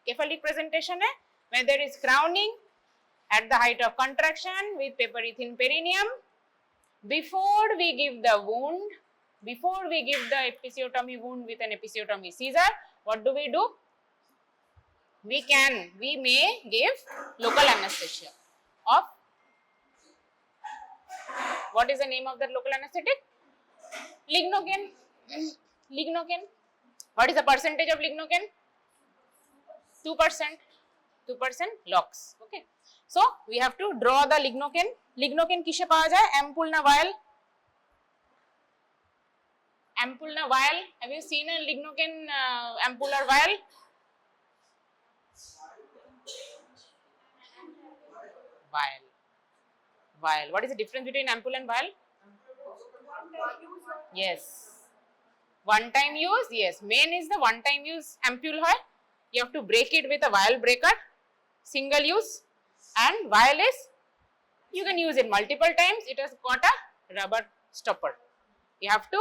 cephalic presentation e when there is crowning at the height of contraction with papery thin perineum, before we give the wound, before we give the episiotomy wound with an episiotomy scissor, what do? We may give local anesthesia of, what is the name of that local anesthetic? Lignocaine. Lignocaine. What is the percentage of lignocaine? 2%. 2% LOX. Okay. So we have to draw the lignocaine. Lignocaine kishe pawa jay? Ampoule na vial? Ampoule na vial. Have you seen a lignocaine ampoule or vial? Vial. Vial. What is the difference between ampoule and vial? Yes. One time use. Yes. Main is the one time use ampoule hoy. You have to break it with a vial breaker. Single use. And vial is, you can use it multiple times. It has got a rubber stopper. You have to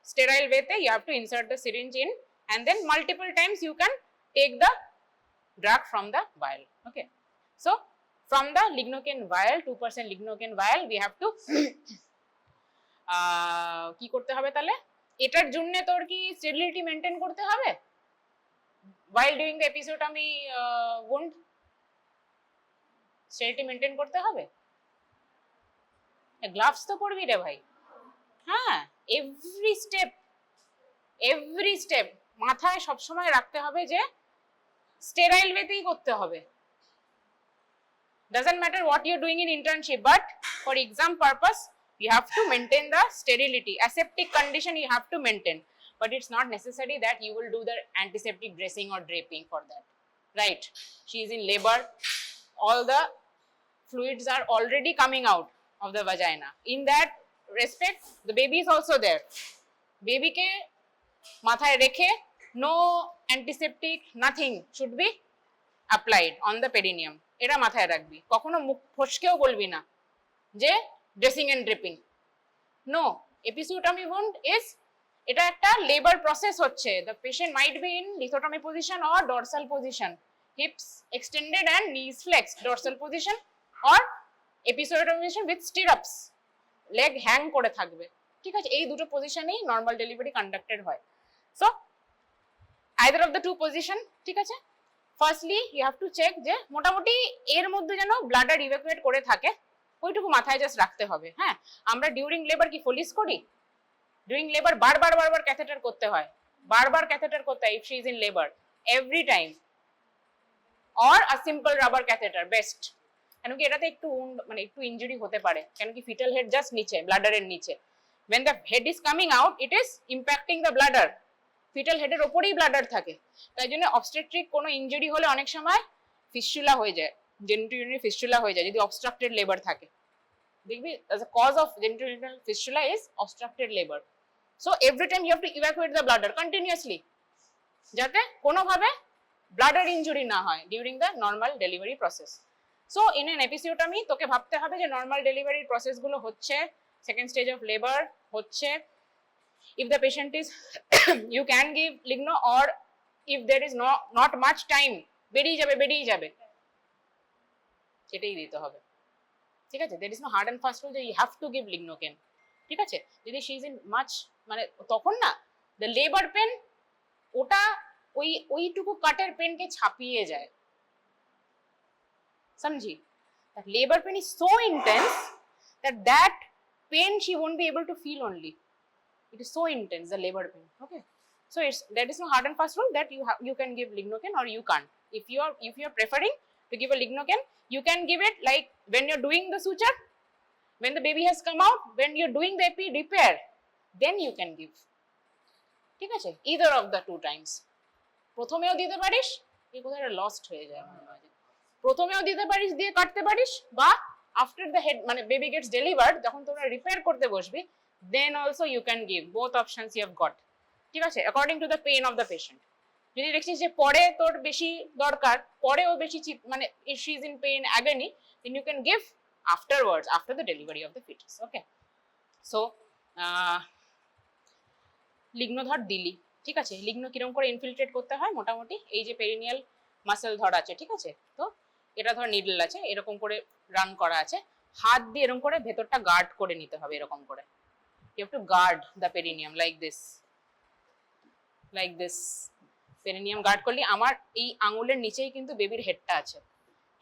sterile way, you have to insert the syringe in, and then multiple times you can take the drug from the vial. Okay. So from the lignocaine vial, 2% lignocaine vial, we have to কি করতে হবে তাহলে? এটার জন্য তোর কি sterility maintain করতে হবে while doing the episiotomy wound? Sterility maintain করতে হবে? গ্লাভস তো পরবি রে ভাই। হ্যাঁ, এভরি স্টেপ মাথায় সবসময় রাখতে হবে যে স্টেরাইল ওয়েতেই করতে হবে। Doesn't matter what you're doing in internship, but for exam purpose, you have to maintain the sterility. Aseptic condition you have to maintain, but it's not necessary that you will do the antiseptic dressing or draping for that, right? She is in labor, all the fluids are already coming out of the vagina. In that respect, the baby is also there. Baby ke mathay rekhe, no antiseptic, nothing should be applied on the perineum. এটা মাথায় রাখবি, কখনো মুখ ফসকেও বলবি না যে dressing and dripping. No, episiotomy wound is, এটা একটা লেবার প্রসেস হচ্ছে। the patient might be in lithotomy position or dorsal position, hips extended and knees flexed, dorsal position or episiotomy position with stirrups, leg hang করে থাকবে। ঠিক আছে, এই দুটো পজিশনেই নর্মাল ডেলিভারি কন্ডাক্টেড হয়। So either of the two position, ঠিক আছে। Firstly you have to check যে মোটামুটি এর মধ্যে যেন ব্লাডার ইভ্যাকুয়েট করে থাকে, ওইটুকু মাথায় জাস্ট রাখতে হবে। হ্যাঁ, আমরা ডিউরিং লেবার কি ফলিস করি? ডিউরিং লেবার বারবার ক্যাথেটার করতে হয়, বারবার ক্যাথেটার করতে হয় if she is in labour, every time, or a simple rubber catheter best. কেন কি এটাতে একটু মানে একটু ইনজুরি হতে পারে, কেন কি ফিটাল হেড জাস্ট নিচে, ব্লাডারের নিচে, when the head is coming out it is impacting the bladder, fetal হেডের ওপরেই ব্লাডার থাকে, তাই জন্য অবস্ট্রেট্রিক কোনো ইনজুরি হলে অনেক সময় ফিস্টুলা হয়ে যায়, জেনিটোরিনারি ফিস্টুলা হয়ে যায় যদি অবস্ট্রাক্টেড লেবার থাকে। দেখবি as a cause of genitourinary fistula is obstructed labor. So every time you have to evacuate the bladder continuously, যাতে কোনোভাবে ব্লাডার ইনজুরি না হয় during the normal delivery process. So in an episiotomy তোকে ভাবতে হবে যে নর্মাল ডেলিভারির প্রসেসগুলো হচ্ছে, সেকেন্ড স্টেজ অফ লেবার হচ্ছে। If the patient is you can give ligno, or if there is not much time, বেরিয়ে যাবে সেটাই দিতে হবে। ঠিক আছে, there is no hard and fast rule যে you have to give lignocaine। ঠিক আছে, যদি she is in much মানে তখন না the labor pain ওটা ওইটুকু কাটের পেনকে ছাপিয়ে যায়, समझी? That labor pain is so intense that pain she won't be able to feel only. It is so intense, the labor pain. Okay, so there is no hard and fast rule that you can give lignocaine or you can't. If you are preferring to give a lignocaine, you can give it like when you're doing the suture, when the baby has come out, when you're doing the epi repair, then you can give. ঠিক আছে, either of the two times. প্রথমেও দিতে পারিস, এই কথাটা lost হয়ে যায় মনে হয়, প্রথমেও দিতে পারিস দিয়ে কাটতে পারিস, বা আফটার দ্য হেড মানে বেবি গেটস ডেলিভার্ড যখন তোমরা রিপেয়ার করতে বসবি, then also you can give. Both options you have got. ঠিক আছে, according to the pain of the patient. যদি দেখছিস যে পরে তোর বেশি দরকার, পরেও বেশি মানে if she is in pain agony, then you can give afterwards, after the delivery of the fetus. Okay, so লিগ্নো ধর দিলি, ঠিক আছে, লিগ্নো কিরকম করে ইনফিলট্রেট করতে হয় মোটামুটি এই যে পেরিনিয়াল মাসেল ধর আছে, ঠিক আছে? তো এটা ধর নিডল আছে, এরকম করে রান করা আছে, হাত দিয়ে এরকম করে ভেতরটা গার্ড করে নিতে হবে, এরকম করে you have to guard the perineum like this perineum guard করলি আমার এই আঙ্গুলের নিচেই কিন্তু বেবির হেডটা আছে,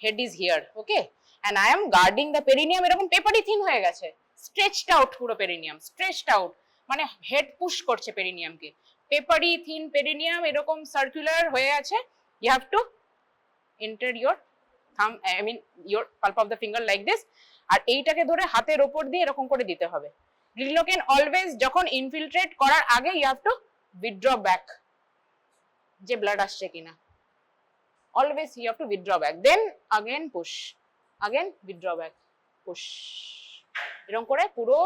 head is here, okay, and I am guarding the perineum, এরকম পেপারি থিন হয়ে গেছে, stretched out পুরো perineum, stretched out মানে হেড পুশ করছে পেরিনিয়ামকে, পেপারি থিন পেরিনিয়াম এরকম সার্কুলার হয়ে আছে, you have to enter your thumb, I mean your palm of the finger like this, আর এইটাকে ধরে হাতের উপর দিয়ে এরকম করে দিতে হবে। লিডোকেন অলওয়েজ যখন ইনফিলট্রেট করার আগে you have to withdraw back, যে ব্লাড আসছে কিনা, always you have to withdraw back, then again push, again withdraw back, push, এরকম করে পুরো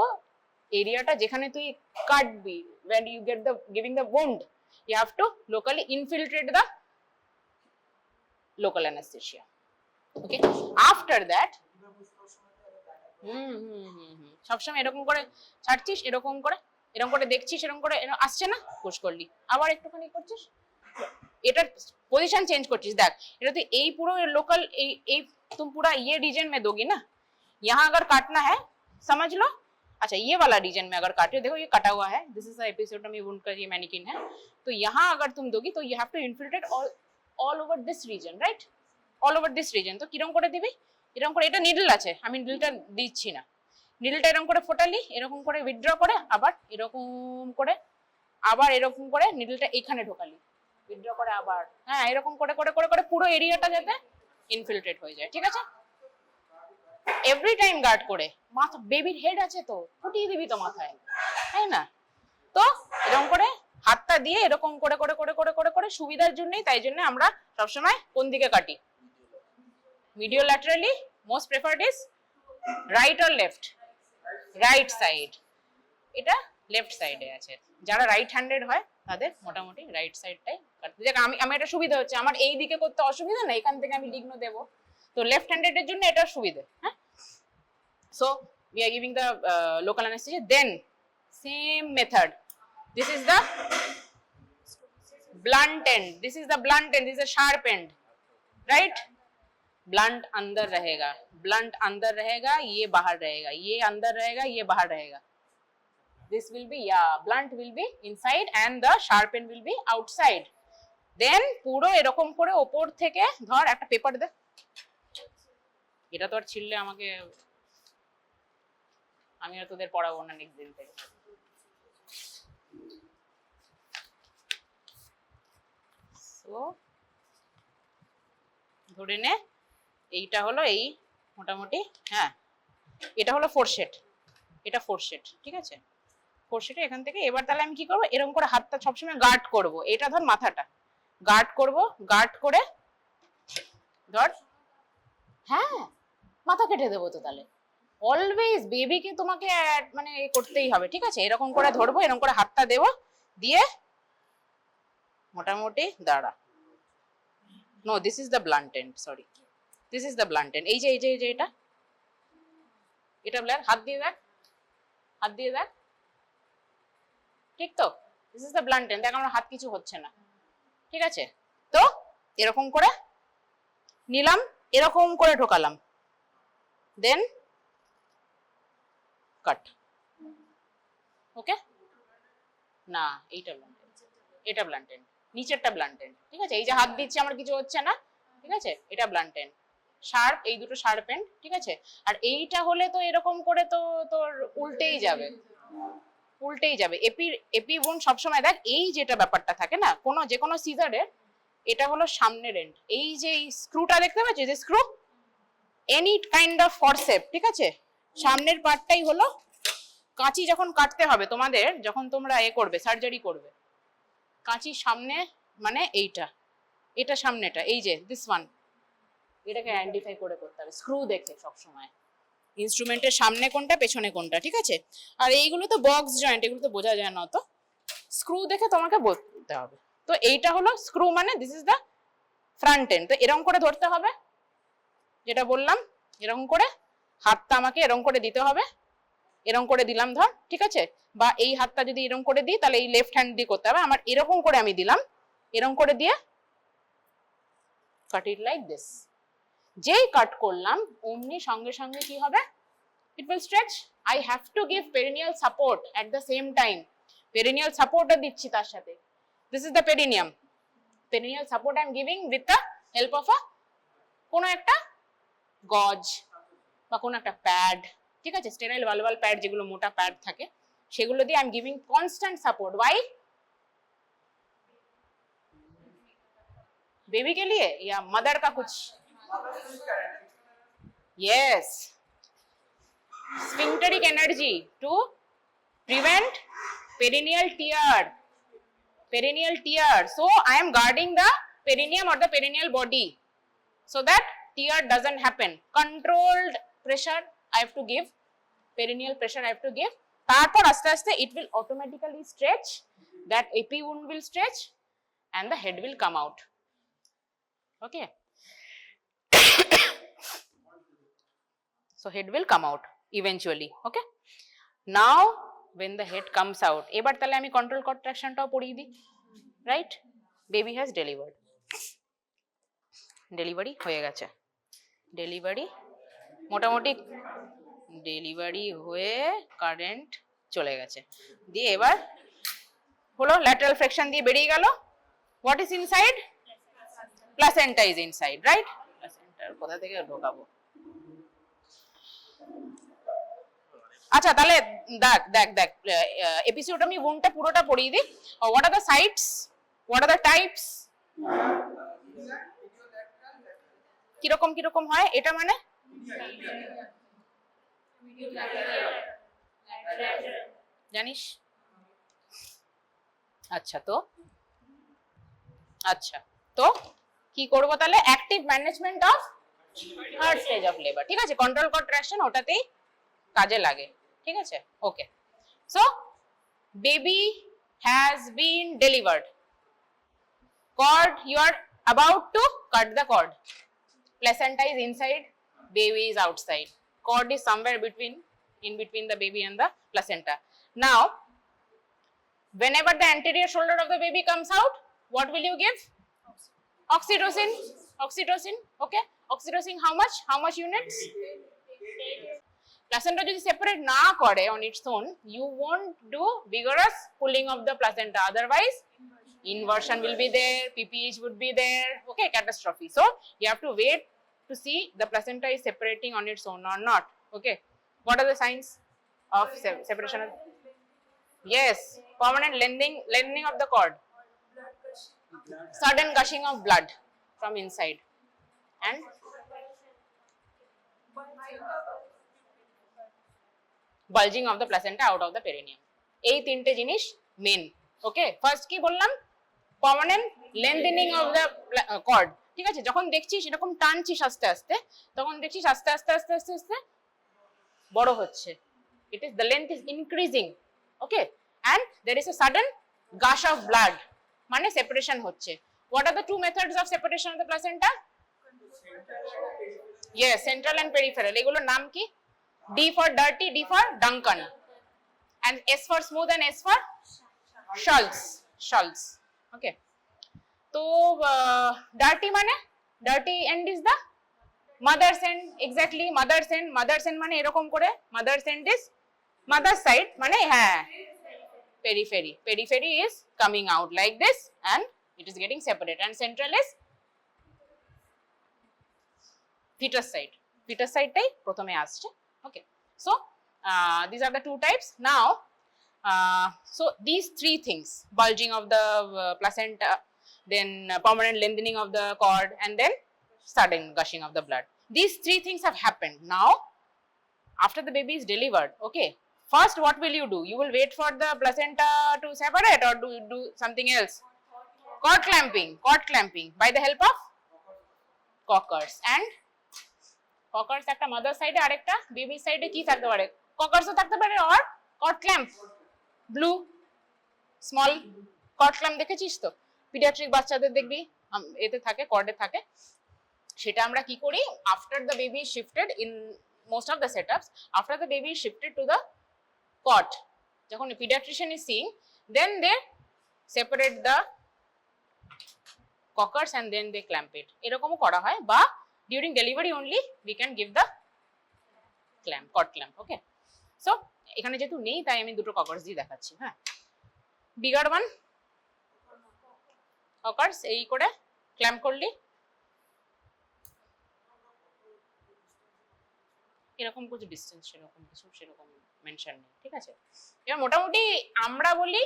এরিয়াটা যেখানে তুই কাটবি, when you get the giving the wound you have to locally infiltrate the local anesthesia, okay, after that সবসময় এরকম করে ছাড়ছিস, এরকম করে দেখছিস, এরকম করে আসছে না, পুশ করলি, আবার একটুখানি করছিস, এটা पोजीशन चेंज করছিস, দেখ এটা তুই এই পুরো লোকাল এই तुम पूरा ये रीजन में दोगी ना, यहाँ अगर काटना है समझ लो, अच्छा ये वाला रीजन में अगर काटे, देखो ये कटा हुआ है, दिस इज द एपिसोडमी वुंड का ये मैनिकिन है, तो यहाँ अगर तुम दोगी तो you have to infiltrate all over this region, right, all over this region, तो কিরকম করে দিবি, এরকম করে, এটা নিডল আছে, আমি নিডলটা দিচ্ছি না, নিডলটা এরকম করে ফোটালি, এরকম করে উইথড্র করে, আবার এরকম করে নিডলটা এখানে ঢোকালি, উইথড্র করে আবার, হ্যাঁ এরকম করে করে করে করে পুরো এরিয়াটা যাতে ইনফিল্ট্রেট হয়ে যায়, ঠিক আছে? এভরি টাইম গার্ড করে, মাথা বেবির হেড আছে তো ফুটিয়ে দিবি তো মাথায়, তাই না? তো এরকম করে হাতটা দিয়ে এরকম করে করে করে করে করে করে সুবিধার জন্যই, তাই জন্য আমরা সবসময় কোন দিকে কাটি, mediolaterally, most preferred is right or left, right side, এটা লেফট সাইডে আছে, যারা রাইট হ্যান্ডেড হয় তাদের মোটামুটি রাইট সাইডটাই কাটতে, দেখ আমি এটা সুবিধা হচ্ছে, আমার এই দিকে করতে অসুবিধা না, এখান থেকে আমি লিগ্ন দেব, তো লেফট হ্যান্ডেড এর জন্য এটা সুবিধা, হ্যাঁ। So we are giving the local anesthesia, then same method, this is the blunt end, this is the blunt end, this is a sharp end, right, blunt अंदर रहेगा, blunt अंदर रहेगा, ये बाहर रहेगा, ये अंदर रहेगा, ये बाहर रहेगा, this will be, yeah, blunt will be inside and the sharp end will be outside, then পুরো এরকম করে উপর থেকে ধর একটা পেপার দে, এটা তো আর ছিললে আমাকে, আমি আর তোদের পড়াবো না নেক্সট দিন থেকে, সো ধরে নে এইটা হলো এই মোটামুটি, হ্যাঁ এটা হলো ফোরশেট, এটা ফোরশেট, ঠিক আছে, ফোরশেটে এখান থেকে এবার তাহলে আমি কি করবো, এরকম করে হাতটা সবসময় গার্ড করব, এটা ধর মাথাটা গার্ড করব, গার্ড করে ধর, হ্যাঁ মাথা কেটে দেবো তো, তাহলে অলওয়েজ বেবিকে তোমাকে মানে করতেই হবে, ঠিক আছে, এরকম করে ধরবো, এরকম করে হাতটা দেবো, দিয়ে মোটামুটি দাঁড়া, no this is the blunt end, sorry this is the blunt end, এই যে এটা ব্লান্ট, হাত দিয়ে দেখ, হাত দিয়ে দেখ, ঠিক তো, this is the blunt end, দেখ আমার হাত কিছু হচ্ছে না, ঠিক আছে, তো এরকম করে নিলাম, এরকম করে ঢোকালাম, দেন কাট, ওকে, না এইটা ব্লান্ট এন্ড, এটা ব্লান্ট এন্ড, নিচেরটা ব্লান্ট এন্ড, ঠিক আছে, এই যে হাত দিচ্ছি আমার কিছু হচ্ছে না, ঠিক আছে, এটা ব্লান্ট এন্ড, শার্প, এই দুটো শার্প এন্ড, ঠিক আছে, আর এইটা হলে তো এরকম করে তো তোর উল্টেই যাবে, উল্টেই যাবে, এপি বোন সবসময় দেখ, এই যেটা ব্যাপারটা থাকে না যে কোনো সিজারের, এটা হলো সামনের এন্ড, এই যে স্ক্রুটা দেখতে পাচ্ছিস, যে screw, any kind of forcep, ঠিক আছে, সামনের পার্টটাই হলো, কাঁচি যখন কাটতে হবে তোমাদের, যখন তোমরা করবে সার্জারি করবে, কাঁচির সামনে মানে এটা সামনেটা, এই যে দিস ওয়ান, এটাকে আইডেন্টিফাই করে করতে হবে স্ক্রু দেখে সবসময়, ইনস্ট্রুমেন্টের সামনে কোনটা পেছনে কোনটা, ঠিক আছে, আর এইগুলো তো বক্স জয়েন্ট, এগুলো তো বোঝা যায় না, তো স্ক্রু দেখে তোমাকে বলতে হবে, তো এইটা হলো স্ক্রু, মানে this is the front end, তো এরকম করে ধরতে হবে, যেটা বললাম, এরকম করে হাতটা আমাকে এরকম করে দিতে হবে, এরকম করে দিলাম ধর, ঠিক আছে, বা এই হাতটা যদি এরকম করে দিই তাহলে এই লেফট হ্যান্ড দিয়ে করতে হবে, আমার এরকম করে আমি দিলাম, এরকম করে দিয়ে cut it like this. যেই কাট করলাম অমনি সঙ্গে সঙ্গে কি হবে, it will stretch. I have to give perineal support at the same time. Perineal support দিচ্ছি তার সাথে. This is the perineum. Perineal support I am giving with the help of a কোনো একটা গজ বা কোনো একটা প্যাড, ঠিক আছে, স্টেরাইল ভালভাল প্যাড, যেগুলো মোটা প্যাড থাকে সেগুলো দিয়ে I am giving constant support. Why? Baby के लिए या मदर का कुछ? Yes, sphincteric energy to prevent perineal tear. Perineal tear. So I am guarding the perineum or the perineal body so that tear doesn't happen. Controlled pressure I have to give. Perineal pressure I have to give. তারপর আস্তে আস্তে it will automatically stretch. That epi wound will stretch and the head will come out. Okay. So head will come out eventually. Okay. Now when the head comes out, এবার তাহলে আমি control contractionটাও পড়িয়ে দিই, right? Baby has delivered. Delivery হয়ে গেছে. Delivery মোটামুটি delivery হয়ে current চলে গেছে, দিয়ে এবার হলো ল্যাটারাল ফ্লেকশন দিয়ে বেরিয়ে গেল. What is inside? Placenta is inside, right? প্লাসেন্টার কোথা থেকে ঢোকাবো? আচ্ছা তাহলে দেখ দেখ দেখ এপিসিওটমি উন্ডটা পুরোটা পড়িয়ে দিই. What are the sites, what are the types, কিরকম কিরকম হয় এটা, মানে জানিস? আচ্ছা তো কি করবো তাহলে? Active management of third stage of labour, ঠিক আছে, কন্ট্রোল কন্ট্রাকশন ওটাতেই কাজে লাগে, ঠিক আছে? Okay, so baby has been delivered, cord you are about to cut the cord, placenta is inside, baby is outside, cord is somewhere in between the baby and the placenta. Now whenever the anterior shoulder of the baby comes out, what will you give? Oxytocin. Oxytocin, okay. Oxytocin how much units? Placenta যদি separate না করে on its own, you won't do vigorous pulling of the placenta, otherwise inversion will be there, PPH would be there, okay, catastrophe. So you have to wait to see the placenta is separating on its own or not, okay. What are the signs of separation? Yes, permanent lengthening of the cord, sudden gushing of blood from inside, and bulging of the placenta out of the perineum. এই তিনটে জিনিস main, ওকে. First কি বললাম? Permanent লেন্থেনিং of the cord, ঠিক আছে। যখন দেখছিস এরকম টানছিস আস্তে আস্তে, তখন দেখছিস আস্তে আস্তে আস্তে আস্তে আস্তে বড় হচ্ছে, it is the length is increasing, okay, and there is a sudden gush of blood, মানে সেপারেশন হচ্ছে। What are the two methods of separation of the placenta? Yes, central and peripheral. এগুলোর নাম কি? D for dirty, D for Duncan, and S for smooth and S for Schultz, okay. So dirty মানে, dirty end is the mother's end, exactly, mother's end মানে এরকম করে, mother's end is mother's side, মানে হ্যাঁ periphery is coming out like this and it is getting separated, and central is fetus side টাই প্রথমে আসছে, okay. So these are the two types. Now so these three things, bulging of the placenta, then permanent lengthening of the cord, and then sudden gushing of the blood, these three things have happened. Now after the baby is delivered, okay, first what will you do? You will wait for the placenta to separate, or do something else? Cord clamping by the help of cockers. And cockers একটা mother সাইডে, আরেকটা baby সাইডে কি থাকতে পারে? ককার্সও থাকতে পারে, আর কট clamp, blue small কট clamp দেখেছিস তো, পিডিয়াট্রিক বাচ্চাদের দেখবি এতে থাকে, কর্ডে থাকে। সেটা আমরা কি করি? After the baby shifted, in most of the setups, after the baby shifted to the cot, যখন paediatrician is seeing, then they separate the cockers and then they clamp it. এরকমও করা হয়, বা during delivery only we can give the clamp, cord clamp. Okay, so এখানে যেহেতু নেই তাই আমি দুটো cockers দিয়ে দেখাচ্ছি। হ্যাঁ, bigger one cockers এই করে clamp করলি এরকম কিছু ডিসটেন্স, সেরকম মেনশন নেই, ঠিক আছে। এবার মোটামুটি আমরা বলি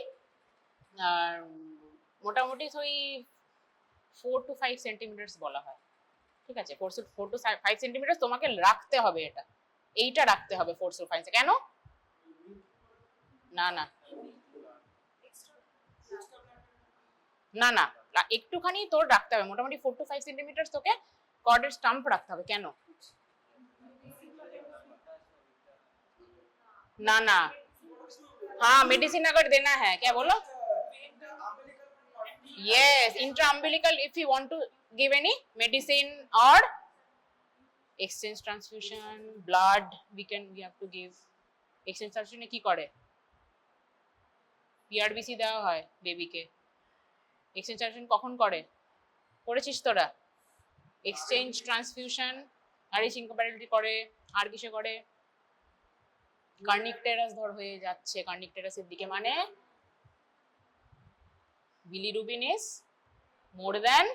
মোটামুটি ওই 4 to 5 সেন্টিমিটার বলা হয়, ঠিক আছে। 4 to 5 সেন্টিমিটার তোমাকে রাখতে হবে, এইটা রাখতে হবে 4 to 5। কেন? না না না না, একটুখানি তোর রাখতে হবে, মোটামুটি 4 to 5 সেন্টিমিটার তোকে কর্ডের স্টাম্প রাখতে হবে। কেন? ना ना, हाँ मेडिसिन अगर देना है, क्या बोलो? Yes, intra-umbilical if you want to give any medicine or exchange transfusion, blood, we have to give। exchange transfusion কি করে? PRBC দেওয়া হয় বেবিকে। exchange transfusion কখন করে? করেছিস তোরা? exchange transfusion RH incompatibility করে, আর কিসে করে? কার্নিক টেরাস ধর হয়ে যাচ্ছে, কার্নিক টেরাসের দিকে, মানে বিলিরুবিন ইজ মোর দ্যান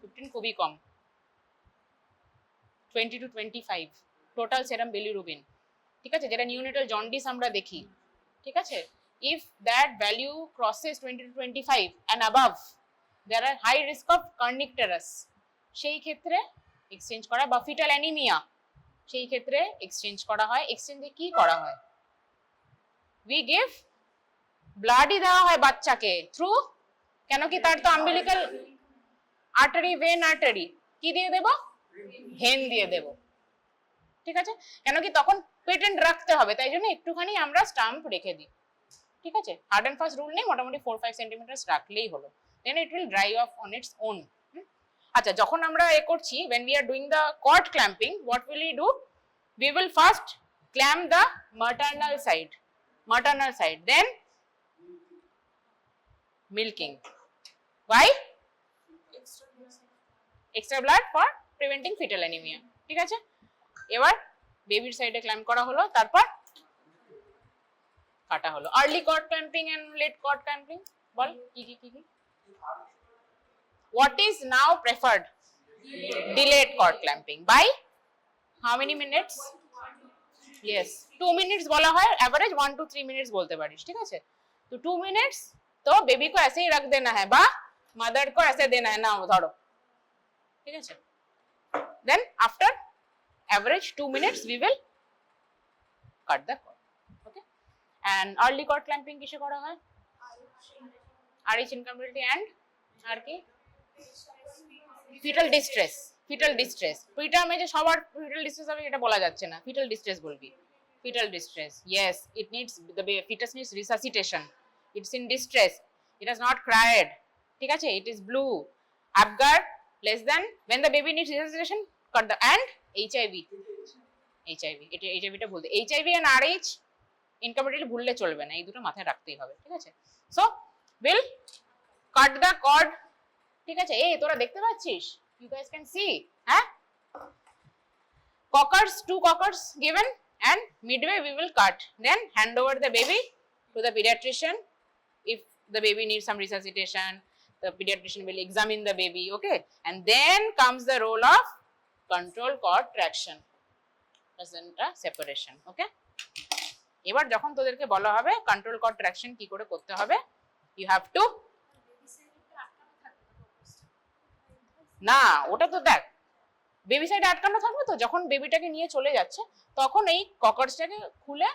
15, খুবই কম, 20 to 25 টোটাল সেরাম বিলিরুবিন, ঠিক আছে, যেটা নিউনেটাল জন্ডিস আমরা দেখি, ঠিক আছে। If that value crosses 20 to 25 and above, there are high risk of kernicterus, সেই ক্ষেত্রে এক্সচেঞ্জ করা, বা ফিটাল অ্যানিমিয়া, সেই ক্ষেত্রে এক্সচেঞ্জ করা হয়। এক্সচেঞ্জে কি করা হয়? উই গিভ ব্লাডই দেওয়া হয় বাচ্চাকে থ্রু, কেন কি তার তো আম্বিলিক্যাল আর্টারি, ভেন আর্টারি, কি দিয়ে দেব? ভেন দিয়ে দেব, ঠিক আছে। কেন কি তখন পেটেন্ট রাখতে হবে, তাই জন্য একটুখানি আমরা স্টাম্প রেখে দিই, ঠিক আছে। হার্ড অ্যান্ড ফাস্ট রুল নেই, মোটামুটি 4-5 সেন্টিমিটার রাখলেই হলো, then it will dry off on its own. আচ্ছা, যখন আমরা করছি, when we are doing the cord clamping, what will we do? We will first clamp the maternal side, then milking. Why? Extra blood for preventing fetal anemia, ঠিক আছে। এবার বেবির সাইডে clamp করা হলো, তারপর কাটা হলো। Early cord clamping and late cord clamping, বল কি কি কি কি? What is now preferred? Delayed cord clamping. By how many minutes? Yes, 2 minutes बोला है, average 1 to 3 minutes बोलते पारिस, ठीक है। तो 2 minutes तो बेबी को ऐसे ही रख देना है, बा मदर को ऐसे देना है ना, धरो, ठीक है। Then after average 2 minutes we will cut the cord, okay। And early cord clamping किसे करा है? RH incompatibility and আর কি? ফিটাল ডিস্ট্রেস, প্রিটার্মে যে সবার ফিটাল ডিস্ট্রেস হবে এটা বলা যাচ্ছে না, ফিটাল ডিস্ট্রেস বলবি, fetal distress. Yes, it needs, the fetus needs resuscitation, it's in distress, it has not cried, ঠিক আছে, it is blue, Apgar less than, when the baby needs resuscitation, cut the, and HIV, এটা HIVটা বলতে, HIV and RH incompatibility ভুললে চলবে না, এই দুটো মাথায় রাখতেই হবে, ঠিক আছে। So will cut the cord, ঠিক আছে। এই তোরা দেখতে পাচ্ছিস, you guys can see, হ্যাঁ, cockers, 2 cockers given, and midway we will cut, then hand over the baby to the pediatrician. If the baby needs some resuscitation, the pediatrician will examine the baby, okay, and then comes the role of control cord traction, placenta separation, okay। এবার যখন তোদেরকে বলা হবে control cord traction কি করে করতে হবে, you have to, না ওটা তো দেখ বেবি সাইডে আটকানো থাকবে, তো যখন বেবিটাকে নিয়ে চলে যাচ্ছে তখন এই ককার্সটাকে খুলে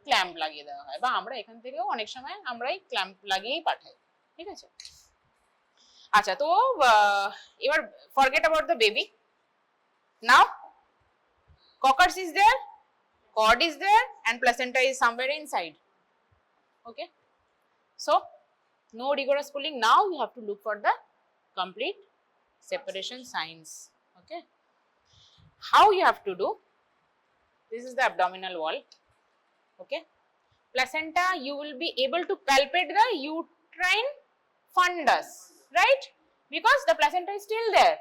ক্ল্যাম্প লাগিয়ে দেওয়া হয়, বা আমরা এখান থেকেও অনেক সময় আমরা এই ক্ল্যাম্প লাগিয়েই পাঠাই, ঠিক আছে। আচ্ছা, তো এবার forget about the baby, now cockers is there, cord is there, and placenta is somewhere inside, okay। So no rigorous pulling, now you have to look for the complete separation signs, okay। How you have to do? This is the abdominal wall, okay। Placenta, you will be able to palpate the uterine fundus, right? Because the placenta is still there.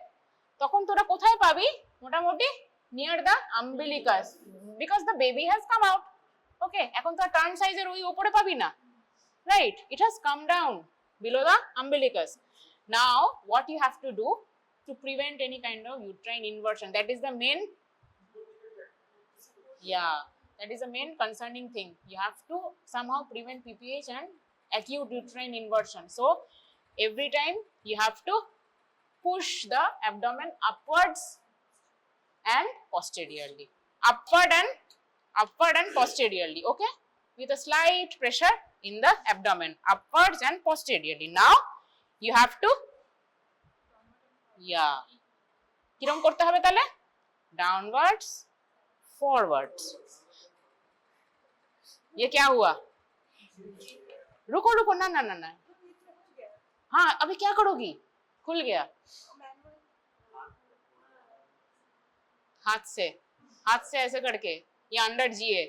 তখন তোরা কোথায় পাবি? মোটামুটি near the umbilicus, because the baby has come out. Okay, এখন তো turn size এর ওই উপরে পাবি না, right? It has come down below the umbilicus. Now what you have to do to prevent any kind of uterine inversion, that is the main, yeah, that is the main concerning thing. You have to somehow prevent PPH and acute uterine inversion. So every time you have to push the abdomen upwards and posteriorly, upward and posteriorly, okay, with a slight pressure in the abdomen, upwards and posteriorly. Now you have to, yeah, কিরকম করতে হবে তাহলে? Downwards, forwards. ये क्या हुआ? रुको रुको, ना ना ना ना, हाँ अभी क्या करोगी? खुल गया हाथ से ऐसे करके, ये अंडर जीए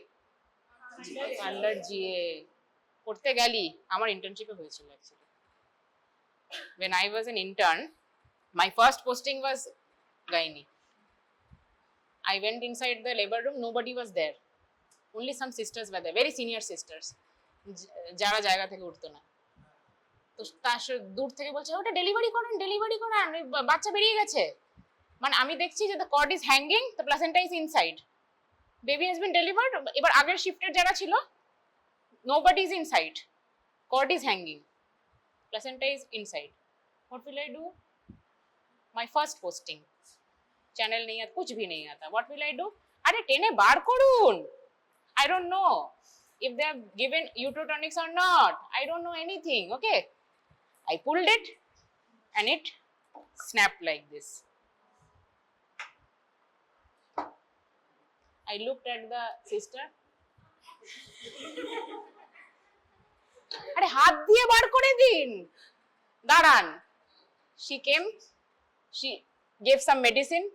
করতে গেলি। আমার ইন্টার্নশিপে হয়েছিল actually. when I was an intern, my first posting was gynae. I went inside the labor room, nobody was there, only some sisters were there, very senior sisters, যারা জায়গা থেকে উঠতো না। তো তার দূর থেকে বলছে ওটা ডেলিভারি করেন, বাচ্চা বেরিয়ে গেছে। মানে আমি দেখছি যে the cord is hanging, the placenta is inside, baby has been delivered। এবার আগের শিফটের যারা ছিল, nobody is inside, cord is hanging, placenta is inside. What will I do? My first posting, channel नहीं आता, कुछ भी नहीं आता। What will I do? अरे टेने बार करूँ, I don't know if they have given uterotonics or not, I don't know anything, okay? I pulled it and it snapped like this. I looked at the sister, अरे हाथ दिए बार करे दिन, दारान। She came, she gave some medicine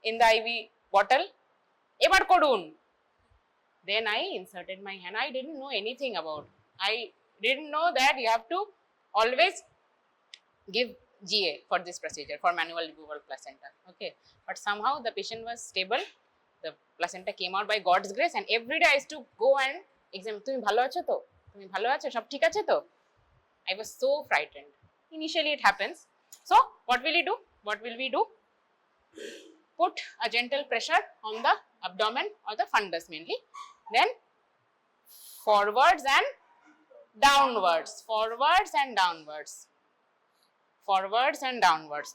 in the IV bottle, এবার করুন। Then I inserted my hand. I didn't know anything about, I didn't know that you have to always give GA for this procedure, for manual removal placenta, okay? But somehow the patient was stable, the placenta came out by God's grace, and every day I used to go and examine, তুমি ভালো আছো তো, তুমি ভালো আছো, সব ঠিক আছে তো? I was so frightened. Initially it happens. So what will we do? Put a gentle pressure on the abdomen or the fundus mainly, then forwards and downwards,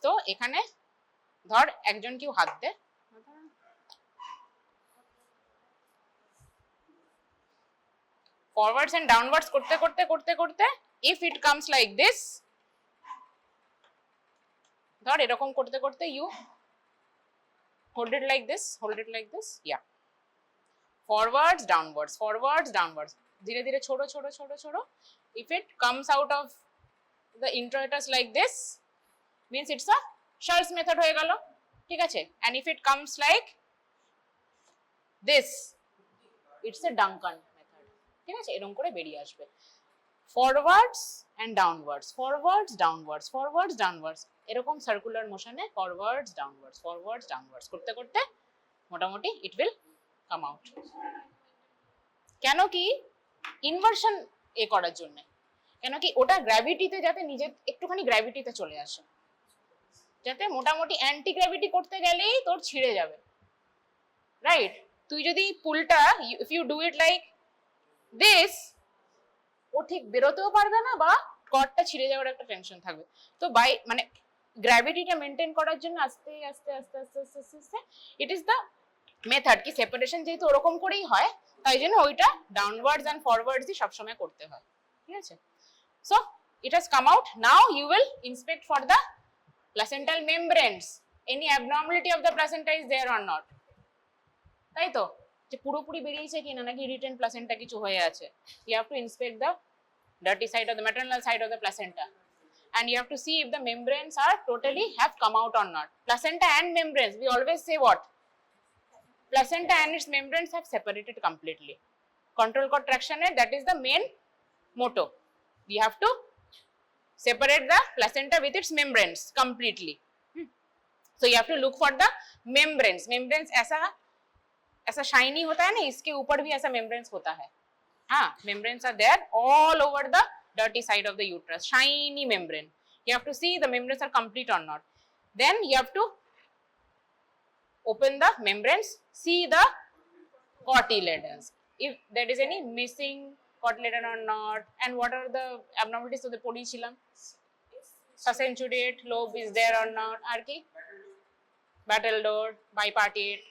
তো এখানে ধর একজন কেউ হাত দে, forwards and downwards করতে, if it comes like this, ধর এরকম করতে you hold it like this, yeah, forwards downwards, ধীরে ধীরে ছোড়ো। If it comes out of the introitus like this, means it's a Schultz method হয়ে গেল, ঠিক আছে? And if it comes like this, it's a Duncan method, ঠিক আছে? এরকম করে বেরিয়ে আসবে। Forwards and downwards, এরকম সার্কুলার মোশনে forwards downwards করতে মোটামুটি it will come out. কেন কি? ইনভার্সন করার জন্য, কেন কি ওটা গ্র্যাভিটিতে যাতে নিজে একটুখানি গ্র্যাভিটিতে চলে আসে, যাতে মোটামুটি অ্যান্টি গ্র্যাভিটি করতে গেলেই তোর ছিঁড়ে যাবে, রাইট? তুই যদি পুলটা, if you do it like this, ও ঠিক বেরোতেও পারবে না, বা কর্ডটা ছিঁড়ে যাওয়ার একটা টেনশন থাকবে। তো বাই মানে গ্র্যাভিটিটা মেনটেন করার জন্য আস্তে ইট ইজ দ্য মেথড কি সেপারেশন যেহেতু ওরকম করেই হয়, তাই জন্য ওইটা ডাউনওয়ার্ডস অ্যান্ড ফরওয়ার্ডসই সবসময় করতে হয়, ঠিক আছে? So it has come out. Now you will inspect for the placental membranes. Any abnormality of the placenta is there or not? তাই তো, যে পুরোপুরি বেরিয়েছে কিনা, নাকি রিটেন প্লাসেন্টা কিছু হয়ে আছে। You have to inspect the dirty side of the maternal side of the placenta, and you have to see if the membranes are totally have come out or not. Placenta and membranes, we always say what? Placenta and its membranes have separated completely. Control contraction, that is the main motto. We have to separate the placenta with its membranes completely. So you have to look for the membranes. Membranes ऐसा shiny होता है ना, इसके ऊपर भी ऐसा membranes होता है. हाँ, membranes are there all over the dirty side of the uterus. Shiny membrane. You have to see the membranes are complete or not. Then you have to open the membranes, see the cotyledons. If there is any missing cotyledon or not, and what are the abnormalities of the polychilum? Succenturiate lobe is there or not? আর কি? Battledore, bipartite,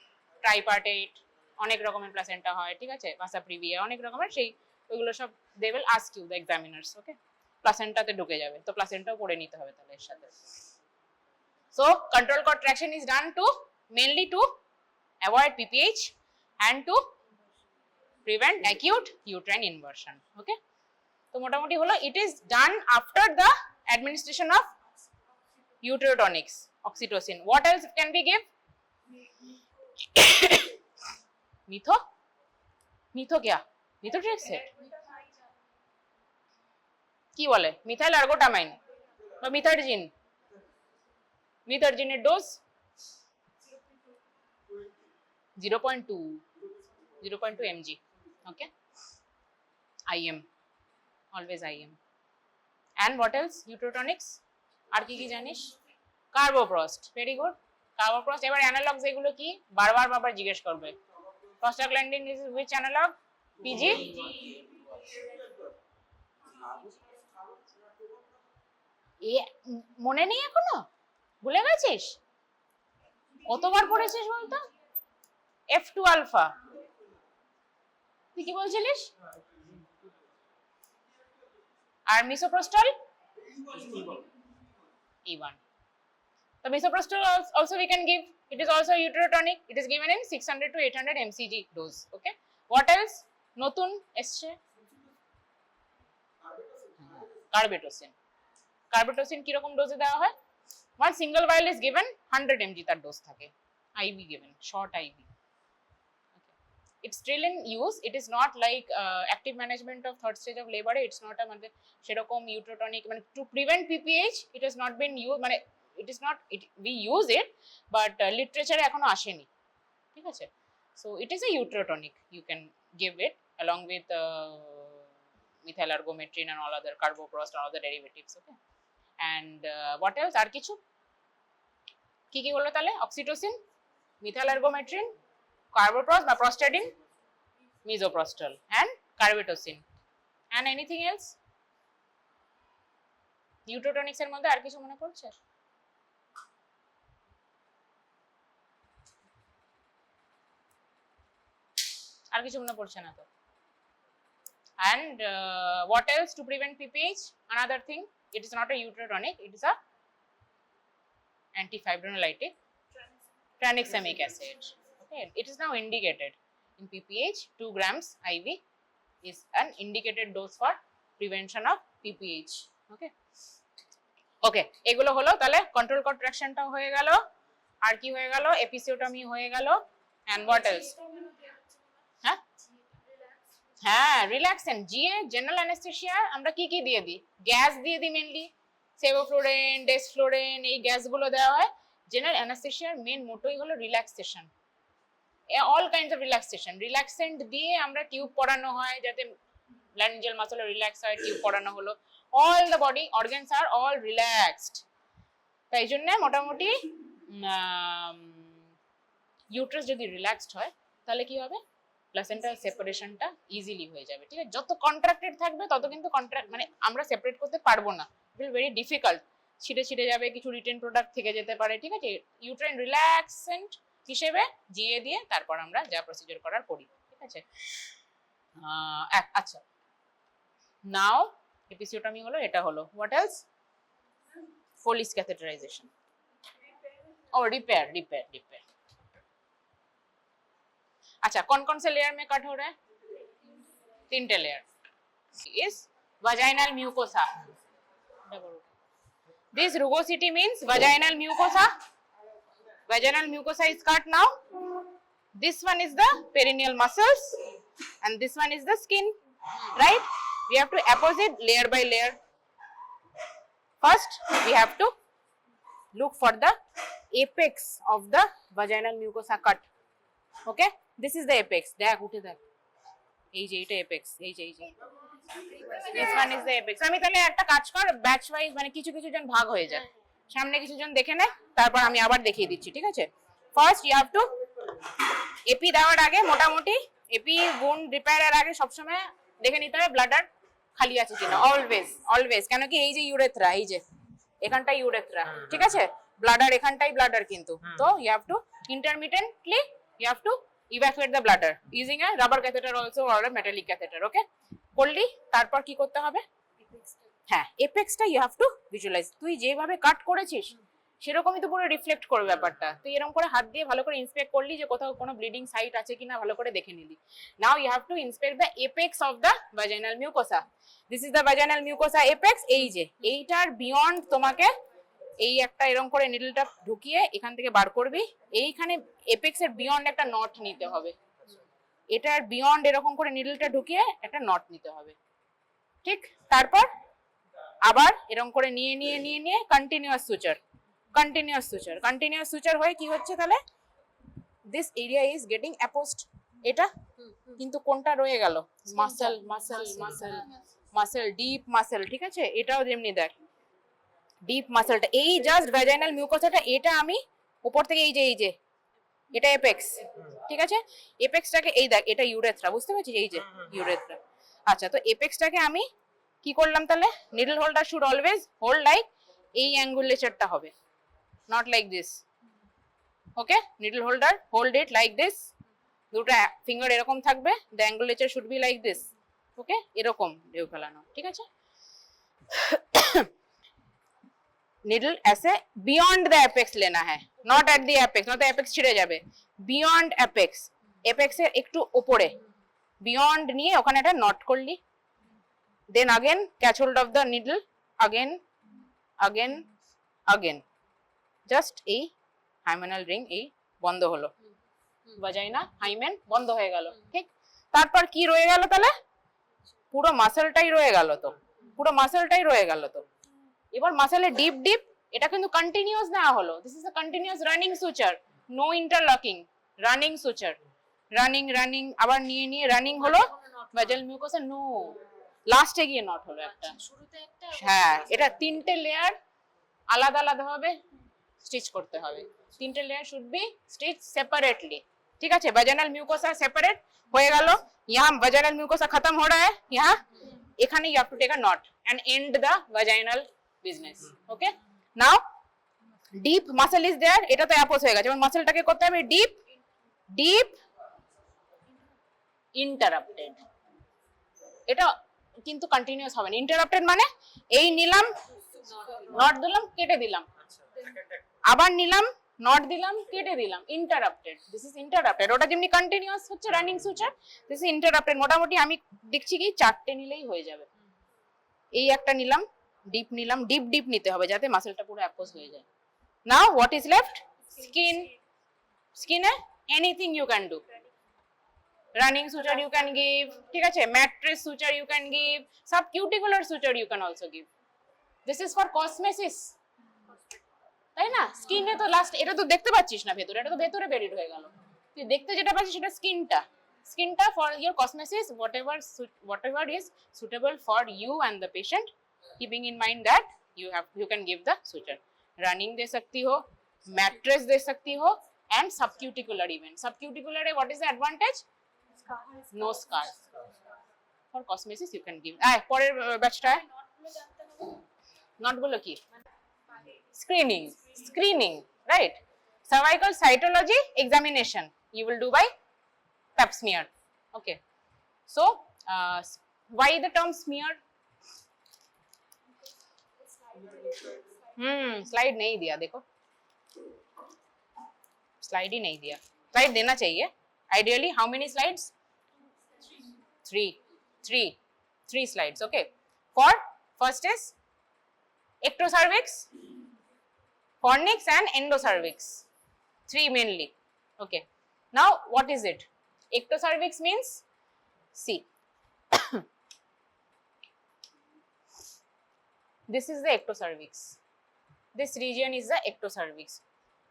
tripartite, অনেক রকমের placenta হয়, ঠিক আছে? ভাসা previa অনেক রকমের, সেই ওইগুলো সব they will ask you the examiners, okay? প্লাসেন্টাতে ঢুকে যাবে, তো প্লাসেন্টাও পড়ে নিতে হবে তাহলে এর সাথে. So control contraction is done to mainly to avoid PPH and to prevent acute uterine inversion. Okay, তো মোটামুটি হলো it is done after the administration of uterotonics, oxytocin. What else can we give? মিথো क्या? Methotrexate কি বলে? Methyl আর্গোটামাইন বা মিথার্জিন. মিথার্জিনের dose 0.2 mg. Okay, IM, always IM. And what else? Uterotonics. আর কি কি জানিস? কার্বোপ্রস্ট. Very good. কার্বোপ্রস্ট. এবার অ্যানালগস এগুলো কি? বারবার জিজ্ঞেস করবে. Prostaglandin is which analog? PG. মনে নেই এখনো? ভুলে গেছিস? কতবার পড়েছিস বলতো? F2 alpha. তুই কি বলছিলিস? আর misoprostol? E1. The misoprostol also we can give. It is also uterotonic. It is given in 600 to 800 mcg dose. Okay. What else? নতুন এসছে কার্বেটোসিন. কার্বেটোসিন কি রকম ডোজে দেওয়া হয়? One single vial is given, 100 mg তার ডোজ থাকে. IV given, short IV. It's still in use. It is not like active management of third stage of labor. It's not a মানে সেরকম uterotonic মানে to prevent PPH. It has not been used মানে it is not we use it but literature এখনো আসেনি, ঠিক আছে? So it is a uterotonic. You can give it along with methyl argometrin and all other carboprost and all other derivatives. Okay, and what else? আর কিছু কি কি হলো তাহলে? Oxytocin, methyl argometrin, carboprost বা prostadine, misoprostol and carbetocin. And anything else? Uterotonics এর মধ্যে আর কিছু মনে পড়ছে? আর কিছু মনে পড়ছে না তো? And what else to prevent PPH? Another thing, it is not a uterotonic, it is a antifibrinolytic, tranexamic acid. Okay, it is now indicated in PPH. 2 grams IV is an indicated dose for prevention of PPH. Okay, okay, এগুলো হলো তাহলে control কন্ট্রাকশনটাও হয়ে গেল, আর কি হয়ে গেল? Episiotomy হয়ে গেল, and what else? হ্যাঁ, রিল্যাক্সেন্ট, জিএ, জেনারেল অ্যানেস্থেসিয়া আমরা কি কি দিয়ে দিই? গ্যাস দিয়ে দিই মেনলি, সেভোফ্লোরেন, ডেসফ্লোরেন, এই গ্যাসগুলো দেওয়া হয়। জেনারেল অ্যানেস্থেসিয়ার মেন মোটোই হলো relaxation, all kinds of relaxation. Relaxant দিয়ে আমরা টিউব পরানো হয় যাতে ল্যারিঞ্জিয়াল মাসল রিল্যাক্স হয়, টিউব পরানো হলো। All the body organs are all relaxed, তাই জন্য মোটামুটি ইউট্রাস যদি রিল্যাক্সড হয় তাহলে কি হবে? প্লাসেন্টাল সেপারেশনটা ইজিলি হয়ে যাবে, ঠিক আছে? যত কন্ট্রাক্টেড থাকবে তত কিন্তু কন্ট্রাক্ট মানে আমরা সেপারেট করতে পারবো না, ইট উইল ভেরি ডিফিকাল্ট, ছিটে যাবে, কিছু রিটেন প্রোডাক্ট থেকে যেতে পারে, ঠিক আছে? ইউট্রাইন রিল্যাক্সেন্ট হিসেবে জিএ দিয়ে তারপর আমরা যা প্রসিজার করার করি, ঠিক আছে? আচ্ছা, নাও এপিসিওটমি হলো, এটা হলো। What else? ফোলিস ক্যাথেটারাইজেশন, ও रिपेयर। अच्छा, कौन से लेयर में कट हो रहा है? 3 layer is vaginal mucosa. This rugosity means vaginal mucosa. Vaginal mucosa is cut now. This one is the perineal muscles and this one is the skin, right? We have to apposite layer by layer. First, we have to look for the apex of the vaginal mucosa cut. Okay, this is the apex. Dekh উঠে দেখ, এই যে এটা apex, এই যে this one is the apex. আমি তাহলে একটা কাজ কর, ব্যাচ ওয়াইজ মানে কিছু কিছু জন ভাগ হয়ে যায়, সামনে কিছু জন দেখে নে, তারপর আমি আবার দেখিয়ে দিচ্ছি, ঠিক আছে? First you have to epi দেওয়ার আগে মোটামুটি এপি wound রিপেয়ারের আগে সবসময় দেখে নিতে হবে ব্লাডার খালি আছে কিনা, অলওয়েজ। কেন কি এই যে ইউরেথ্রা, এই যে এখানটাই ইউরেথ্রা, ঠিক আছে? ব্লাডার এখানটাই ব্লাডার কিন্তু, তো you have to intermittently you have to evacuate the bladder using a rubber catheter also or a metallic catheter. Okay, করলি তারপর কি করতে হবে? হ্যাঁ, এপেক্সটা ইউ হ্যাভ টু ভিজুয়ালাইজ। তুই যেভাবে কাট করেছিস সেরকমই তো পুরো রিফ্লেক্ট করবে ব্যাপারটা। তুই এরকম করে হাত দিয়ে ভালো করে ইন্সপেক্ট করলি যে কোথাও কোনো ব্লিডিং সাইট আছে কিনা ভালো করে দেখে নিলি। Now you have to inspect the apex of the vaginal mucosa. This is the vaginal mucosa apex. এই যে এইটার বিয়ন্ড তোমাকে এই একটা এরকম করে নিডলটা ঢুকিয়ে এখান থেকে বার করবি। এইখানে এপেক্স এর বিয়ন্ড একটা নট নিতে হবে, এটার বিয়ন্ড এরকম করে নিডলটা ঢুকিয়ে একটা নট নিতে হবে, ঠিক? তারপর আবার এরকম করে নিয়ে নিয়ে নিয়ে নিয়ে কন্টিনিউয়াস সুচার হয়ে কি হচ্ছে তাহলে? This area is getting apposed. এটা কিন্তু কোনটা রয়ে গেল? মাসেল ডিপ মাসেল, ঠিক আছে? এটাও যেমনি দেখ ডিপ মাসেলটা, এই জাস্ট ভ্যাজাইনাল মিউকোসাটা, এটা আমি উপর থেকে এই যে এটা এপেক্স, ঠিক আছে? এপেক্সটাকে এই দেখ, এটা ইউরেথ্রা, বুঝতে পারছিস? এই যে ইউরেথ্রা। আচ্ছা, তো এপেক্সটাকে আমি কি করলাম তাহলে? Needle holder should always hold like এই অ্যাঙ্গুলেচারটা হবে, not like this. Okay, needle holder hold it like this, দুটো ফিঙ্গার এরকম থাকবে, the angulation should be like this. Okay, এরকম ঢেউ ফেলানো, ঠিক আছে? নিডল ऐसे बियॉन्ड द एपेक्स लेना है, not at the apex, not apex ছিড়ে যাবে। বিয়ন্ড এপেক্স, এপেক্সের একটু উপরে বিয়ন্ড নিয়ে ওখানে একটা নট করলি। Then again catch hold of the needle, again just এই হাইমেনাল রিং এই বন্ধ হলো, ভাজাইনা হাইমেন বন্ধ হয়ে গেল, ঠিক? তারপর কি রয়ে গেল তাহলে? পুরো মাসেলটাই রয়ে গেল তো, এবার মাসেলে ডিপ এটা কিন্তু কন্টিনিউয়াস না হলো। This is a continuous running suture, no interlocking, running suture, running আবার নিয়ে রানিং হলো ভাজাইনাল মিউকোসা। নো, লাস্টে গিয়ে নট হলো একটা, শুরুতে একটা। হ্যাঁ, এটা তিনটে লেয়ার আলাদা ভাবে স্টিচ করতে হবে, তিনটে layer should be stitch separately, ঠিক আছে? ভাজাইনাল মিউকোসা সেপারেট হয়ে গেল, यहाँ ভাজাইনাল মিউকোসা खत्म हो रहा है, यहाँ এখানে you have to take a knot and end the vaginal business. Okay, now deep muscle is there, এটা তো অ্যাপোজ হয়ে গেছে। এবার মাসেলটাকে করতে হবে ডিপ ইন্টারাপ্টেড। এটা কিন্তু কন্টিনিউয়াস হবে না, ইন্টারাপ্টেড মানে এই নিলাম নট দিলাম কেটে দিলাম, আবার নিলাম নট দিলাম কেটে দিলাম, ইন্টারাপ্টেড। This is interrupted. ওটা যেমনি কন্টিনিউয়াস হচ্ছে running suture, this is interrupted. মোটামুটি আমি দেখছি কি 4টে নিলেই হয়ে যাবে। এই একটা নিলাম, ডিপ নিতে হবে যাতে মাসেলটা পুরো অ্যাপোজ হয়ে যায়। Now what is left? স্কিনে anything you can do. Running suture you can give, ঠিক আছে? Mattress suture you can give, subcuticular suture you can also give. This is for cosmesis, তাই না? স্কিনে তো লাস্ট এটা তো দেখতে পাচ্ছিস না ভেতরে, এটা তো ভেতরে বেরিড হয়ে গেল। তুই দেখতে যেটা পাচ্ছিস সেটা স্কিনটা for your cosmesis, whatever is suitable for you and the patient, keeping in mind that you can give the suture. Running दे सकती हो, mattress दे सकती हो, and subcuticular even. Subcuticular what is the advantage? No scar. For cosmesis you can give. পরের ব্যাচটা not গুলো কি? Screening, right? Cervical cytology examination you will do by pap smear. Okay, so why the term smear? Slide नहीं दिया, देखो slide ही नहीं दिया। Slide देना चाहिए ideally. How many slides? three slides. Okay, for first is ectocervix, fornix and endocervix, 3 mainly. Okay, now what is it? Ectocervix means, see This is the ectocervix. This region is the ectocervix.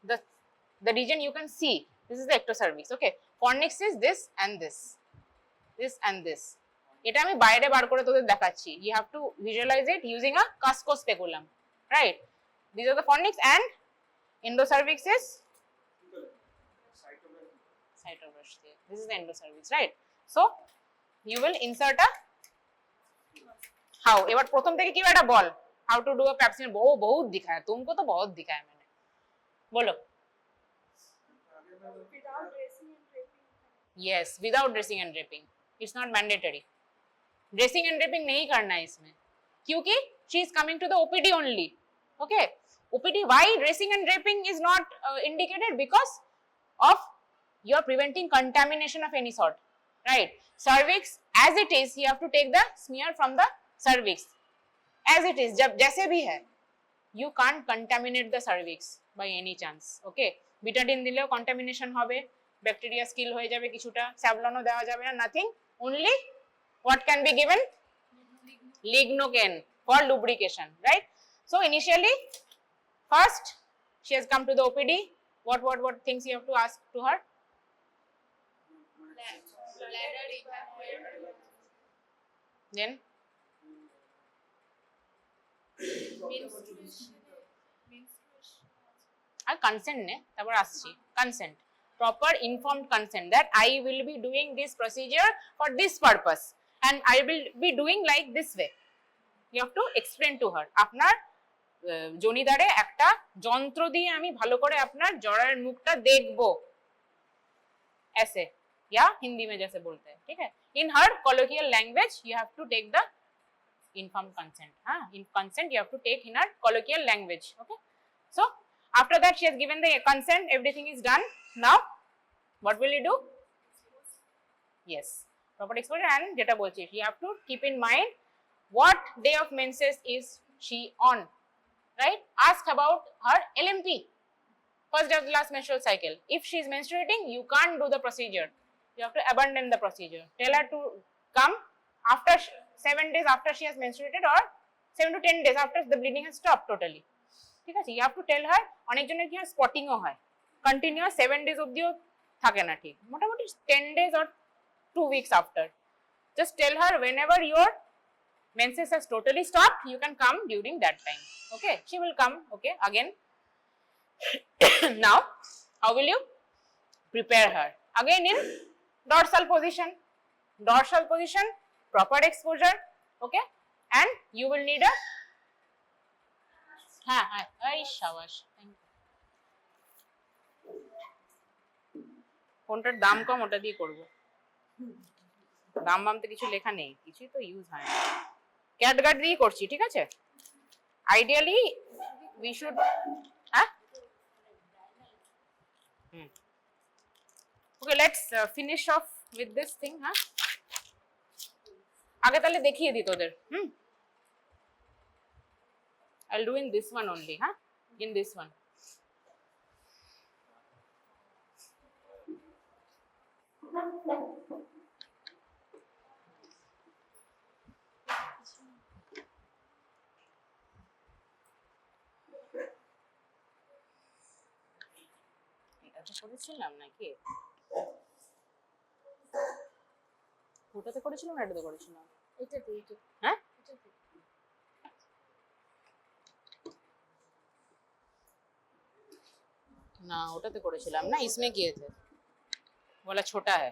The region you can see, this is the ectocervix. Okay, fornix is this and this, this and this. এটা আমি বাইরে বার করে তোদের দেখাচ্ছি. You have to visualize it using a Cusco speculum, right? These are the fornix and endocervix is cytoblastia. This is the endocervix, right? So you will insert a how. এবার প্রথম থেকে কি একটা বল. How to do a pap smear. बहुत दिखाया तुमको, तो बहुत दिखाया मैंने. बोलो. Without dressing and draping. Yes, without dressing and draping. It's not mandatory. Dressing and draping नहीं करना है इसमें, क्योंकि she is coming to the OPD only. Okay, OPD. Why dressing and draping is not indicated? Because of you are preventing contamination of any sort, right? Cervix as it is, you have to take the smear from the cervix as it is. जब जैसे भी है, you can't contaminate the cervix by any chance. Okay, betadine দিলেও contamination হবে, bacteria kill হয়ে যাবে কিছুটা, স্যাভলনও দেওয়া যাবে না, nothing. Only what can be given? Lignocaine for lubrication, right? So initially, first she has come to the OPD. What things you have to ask to her? Bladder evacuation. Then Menstruation. R consent নে, তারপর আসছি. Consent, proper informed consent that I will be doing this procedure for this purpose and I will be doing like this way. You have to explain to her. আপনার জনিদারে একটা যন্ত্র দিয়ে আমি ভালো করে আপনার জরায়ের মুখটা দেখবো, ऐसे या हिंदी में जैसे बोलते हैं, ठीक है? In her colloquial language, you have to take the informed consent. In consent, you have to take in her colloquial language. Okay. So after that, she has given the consent. Everything is done. Now, what will you do? Yes, proper exposure. And jeta bolchi, you have to keep in mind what day of menses is she on, right? Ask about her LMP, first day of the last menstrual cycle. If she is menstruating, you can't do the procedure. You have to abandon the procedure. Tell her to come after 7 days after she has menstruated, or 7 to 10 days after the bleeding has stopped totally. ঠিক আছে? You have to tell her. অনেকজনের কি হয়, স্পটিংও হয়, continuous 7 days অবধিও থাকে না ঠিক, মোটামুটি 10 days or 2 weeks after. Just tell her whenever your menses has totally stopped, you can come during that time. Okay, she will come. Okay, again. Now, how will you prepare her? Again in dorsal position. Dorsal position, proper exposure. Okay, and you will need a শাবাশ, কোনটার দাম কম ওটা দিয়ে করব, দাম বামতে কিছু লেখা নেই, কিছুই তো ইউজ হয় না, ক্যাটগার্ড দিয়ে করছি, ঠিক আছে? আইডিয়ালি উই শুড, হ্যাঁ, okay, let's finish off with this thing. হ্যাঁ, আগে তাহলে দেখিয়ে দিই তোদের. I'll do in this one only, huh? In this one. এটা করেছিলাম নাকি? ওটাতে করেছিলাম না এটাতে করেছিলাম? এটাতে। হ্যাঁ, এটাতে। ना ওটাতে করেছিলাম না, इसमें किए थे, बोला छोटा है.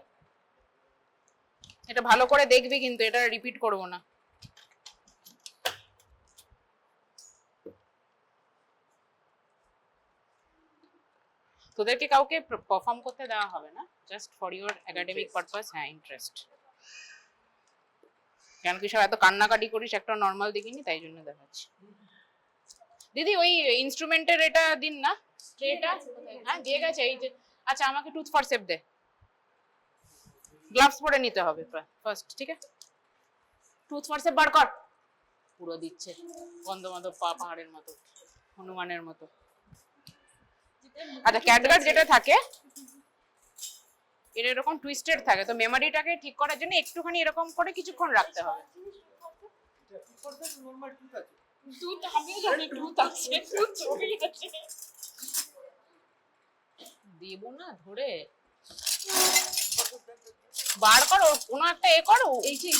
এটা ভালো করে দেখবি কিন্তু, এটা রিপিট করব না. তোদেরকে কাউকে পারফর্ম করতে দেওয়া হবে না, just for your academic purpose. হ্যাঁ, ইন্টারেস্ট. কেন কি সব এত কান্নাকাটি করিস, একটা নর্মাল দেখিনি, তাই জন্য দেখাচ্ছি. দিদি ওই ইনস্ট্রুমেন্টের এটা দিন না, স্ট্রেটা. হ্যাঁ, দিয়ে গেছে. এই যে, আচ্ছা আমাকে টুথ ফরসেপ দে, গ্লাভস পরে নিতে হবে ফার্স্ট, ঠিক আছে? টুথ ফরসেপ বার কর. পুরো দিচ্ছে গন্ধ মতো, পাহাড়ের মতো, হনুমানের মতো. আচ্ছা, ক্যাটগার্ড যেটা থাকে এর এরকম টুইস্টেড থাকে, তো মেমোরিটাকে ঠিক করার জন্য একটুখানি এরকম করে কিছুক্ষণ রাখতে হবে. টুথ আমিও জানি টুথ আছে, টুথ ছবি আছে। দেবো না ধরে, বার করো কোনো একটা এ করো, এই যে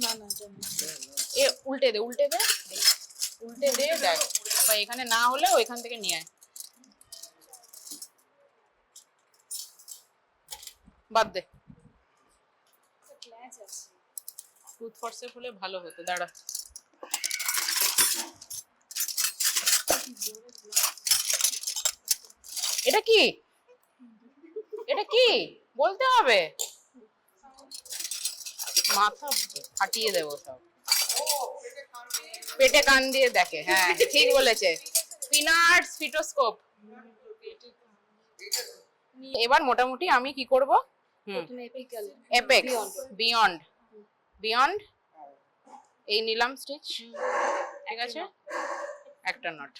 না না এ উল্টে দে উল্টে দে উল্টে দে দেখ, বা এখানে না হলে ওইখান থেকে নিয়ে আয়, বাদ দে। ক্ল্যাচ আছে। টুথ ফর্সে হলে ভালো হতো, দাঁড়া। এটা কি, এটা কি বলতে হবে, মাথা ফাটিয়ে দেবো সব। পেটে কান দিয়ে দেখে, হ্যাঁ ঠিক বলেছে, পিনাটস ফিটোস্কোপ। এবার মোটামুটি আমি কি করব, প্রথমে এপিক্যাল এপেক্স, বিয়ন্ড, বিয়ন্ড এই নিলাম স্টিচ, ঠিক আছে, একটা নট,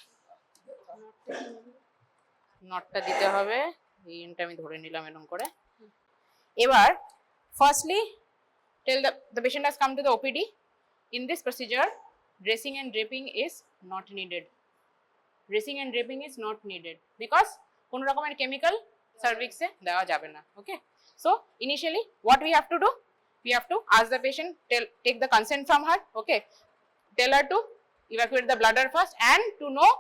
নটটা দিতে হবে, এই এন্ডটা আমি ধরে নিলাম এরকম করে। এবার firstly tell the patient has come to the OPD. In this procedure, dressing and draping is not needed. Dressing and draping is not needed because কোনো রকমের chemical cervix এ দেওয়া যাবে না, okay? So initially what we have to do, we have to ask the patient, take the consent from her, okay? Tell her to evacuate the bladder first and to know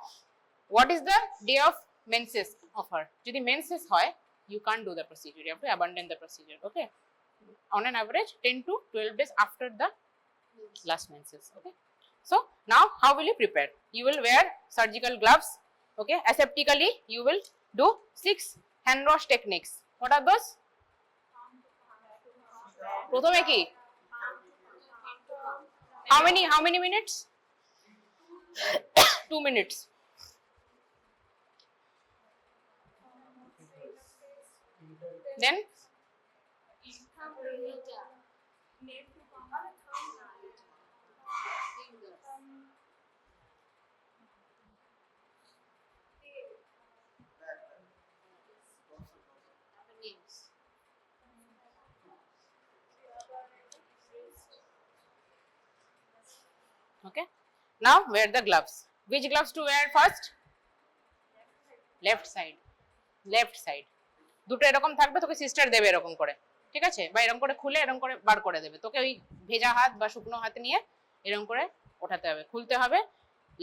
what is the day of menses of her. যদি menses হয়, you can't do the procedure, you have to abandon the procedure, okay? On an average 10 to 12 days after the last menses, okay? So now how will you prepare? You will wear surgical gloves, okay? Aseptically you will do 6 hand wash techniques. What are those? প্রথমে কি, how many minutes? 2 minutes. Then okay, now wear the gloves. Which gloves to wear first? Left side, left side. দুটো এরকম থাকবে, তোকে sister দেবে এরকম করে, ঠিক আছে, বা এরকম করে খুলে এরকম করে বার করে দেবে, তোকে ওই ভেজা হাত বা শুকনো হাত নিয়ে এরকম করে ওঠাতে হবে, খুলতে হবে।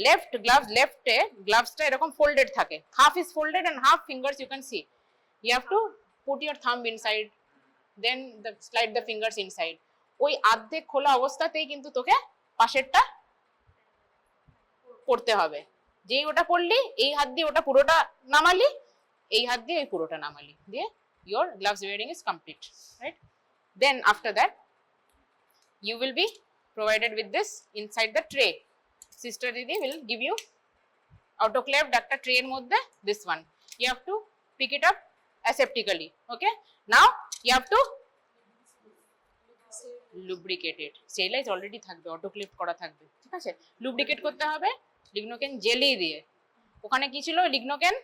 লেফট গ্লাভস, লেফটে গ্লাভসটা এরকম ফোল্ডেড থাকে, half is folded and half fingers you can see, you have to put your thumb inside, then slide the fingers inside. ওই অর্ধেক খোলা অবস্থাতেই কিন্তু তোকে পাশেরটা পড়তে হবে, যেই ওটা পড়লি এই হাত দিয়ে ওটা পুরোটা নামালি, এই হাত দিয়ে এই পুরোটা নামালি, দিয়ে your gloves wearing is complete, right? Then after that you will be provided with this inside the tray. Sister Didi will give you autoclaved একটা tray এর মধ্যে this one, you have to pick it up aseptically, okay? Now you have to lubricate it, sterilize already থাকবে, autoclaved করা থাকবে, ঠিক আছে, lubricate করতে হবে লিগনোকেন জেলি দিয়ে। ওখানে কি ছিল, লিগনোকেন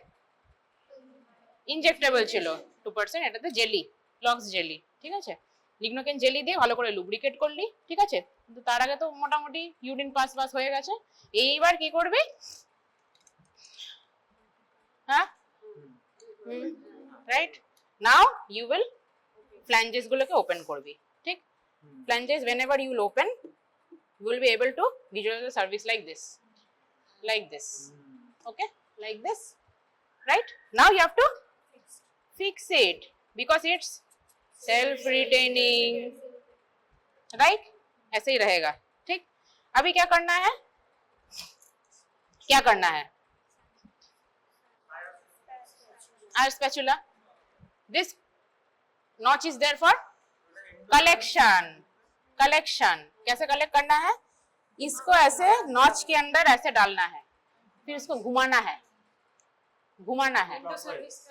ইনজেক্টেবল ছিল 2%, এটাতে জেলি, লক্স জেলি, ঠিক আছে, লিগনোকেন জেলি দিয়ে ভালো করে লুব্রিকেট করলি, ঠিক আছে, কিন্তু তার আগে তো মোটামুটি ইউরিন পাস হয়ে গেছে। এইবার কি করবি, হ্যাঁ, রাইট, নাও ইউ উইল ফ্ল্যাঞ্জেস গুলোকে ওপেন করবি, ঠিক, ফ্ল্যাঞ্জেস whenever you will open, you will be able to visualize the cervix like this, okay, like this, right? Now you have to fix it because it's self retaining, right? ऐसे ही रहेगा, ठीक। अभी क्या करना है, क्या करना है, our spatula, this notch is there for collection, कैसे कलेक्ट करना है, इसको ऐसे नॉच के अंदर ऐसे डालना है, फिर इसको घुमाना है,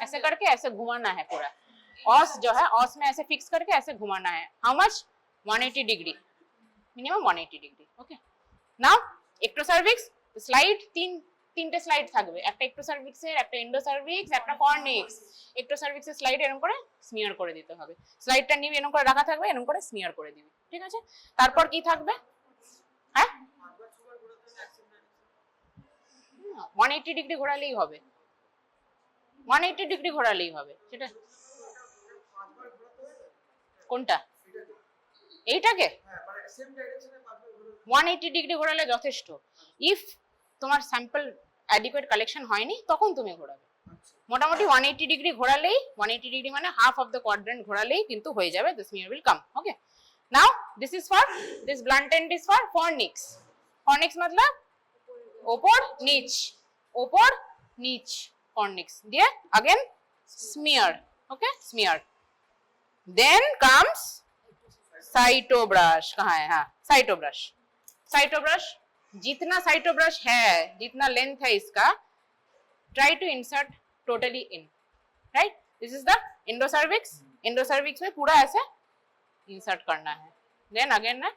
ऐसे करके ऐसे घुमाना है पूरा, ऑस जो है ऑस में ऐसे फिक्स करके ऐसे घुमाना है। How much, 180 degree, minimum 180 degree, okay. Now ectocervix slide, তিনটে স্লাইড থাকবে, একটা एक्टोसार्विक्स এর, একটা एंडोसार्विक्स, একটা কর্নিক্স। एक्टोसार्विक्स এর স্লাইড এরকম করে স্মিয়ার করে দিতে হবে, স্লাইডটা নিবি এরকম করে রাখা থাকবে, এরকম করে স্মিয়ার করে দিবি, ঠিক আছে। তারপর কি থাকবে, হ্যাঁ 180 ডিগ্রি ঘোরালেই হবে, 180 ডিগ্রি ঘোরালেই হবে। সেটা কোনটা? এইটাকে 180 ডিগ্রি ঘোরালে যথেষ্ট। ইফ তোমার স্যাম্পল অ্যাডিকুয়েট কালেকশন হয়নি তখন তুমি ঘোরাবে। মোটামুটি 180 ডিগ্রি ঘোরালেই, 180 ডিগ্রি মানে হাফ অফ দ্য কোয়াড্রেন্ট ঘোরালেই কিন্তু হয়ে যাবে, the smear will come. Okay, now this is for, this blunt end is for fornix. Fornix मतलब ওপর নিচ, ওপর নিচ fornix দিয়ে again smear. Okay, smear. Then comes cyto brush. कहाँ है? हाँ, साइटो ब्रश। साइटो ब्रश, जितना साइटो ब्रश है, जितना लेंथ है इसका, try to insert totally in, right? This is the endocervix. Endocervix में पूरा ऐसे insert करना है। Then again ना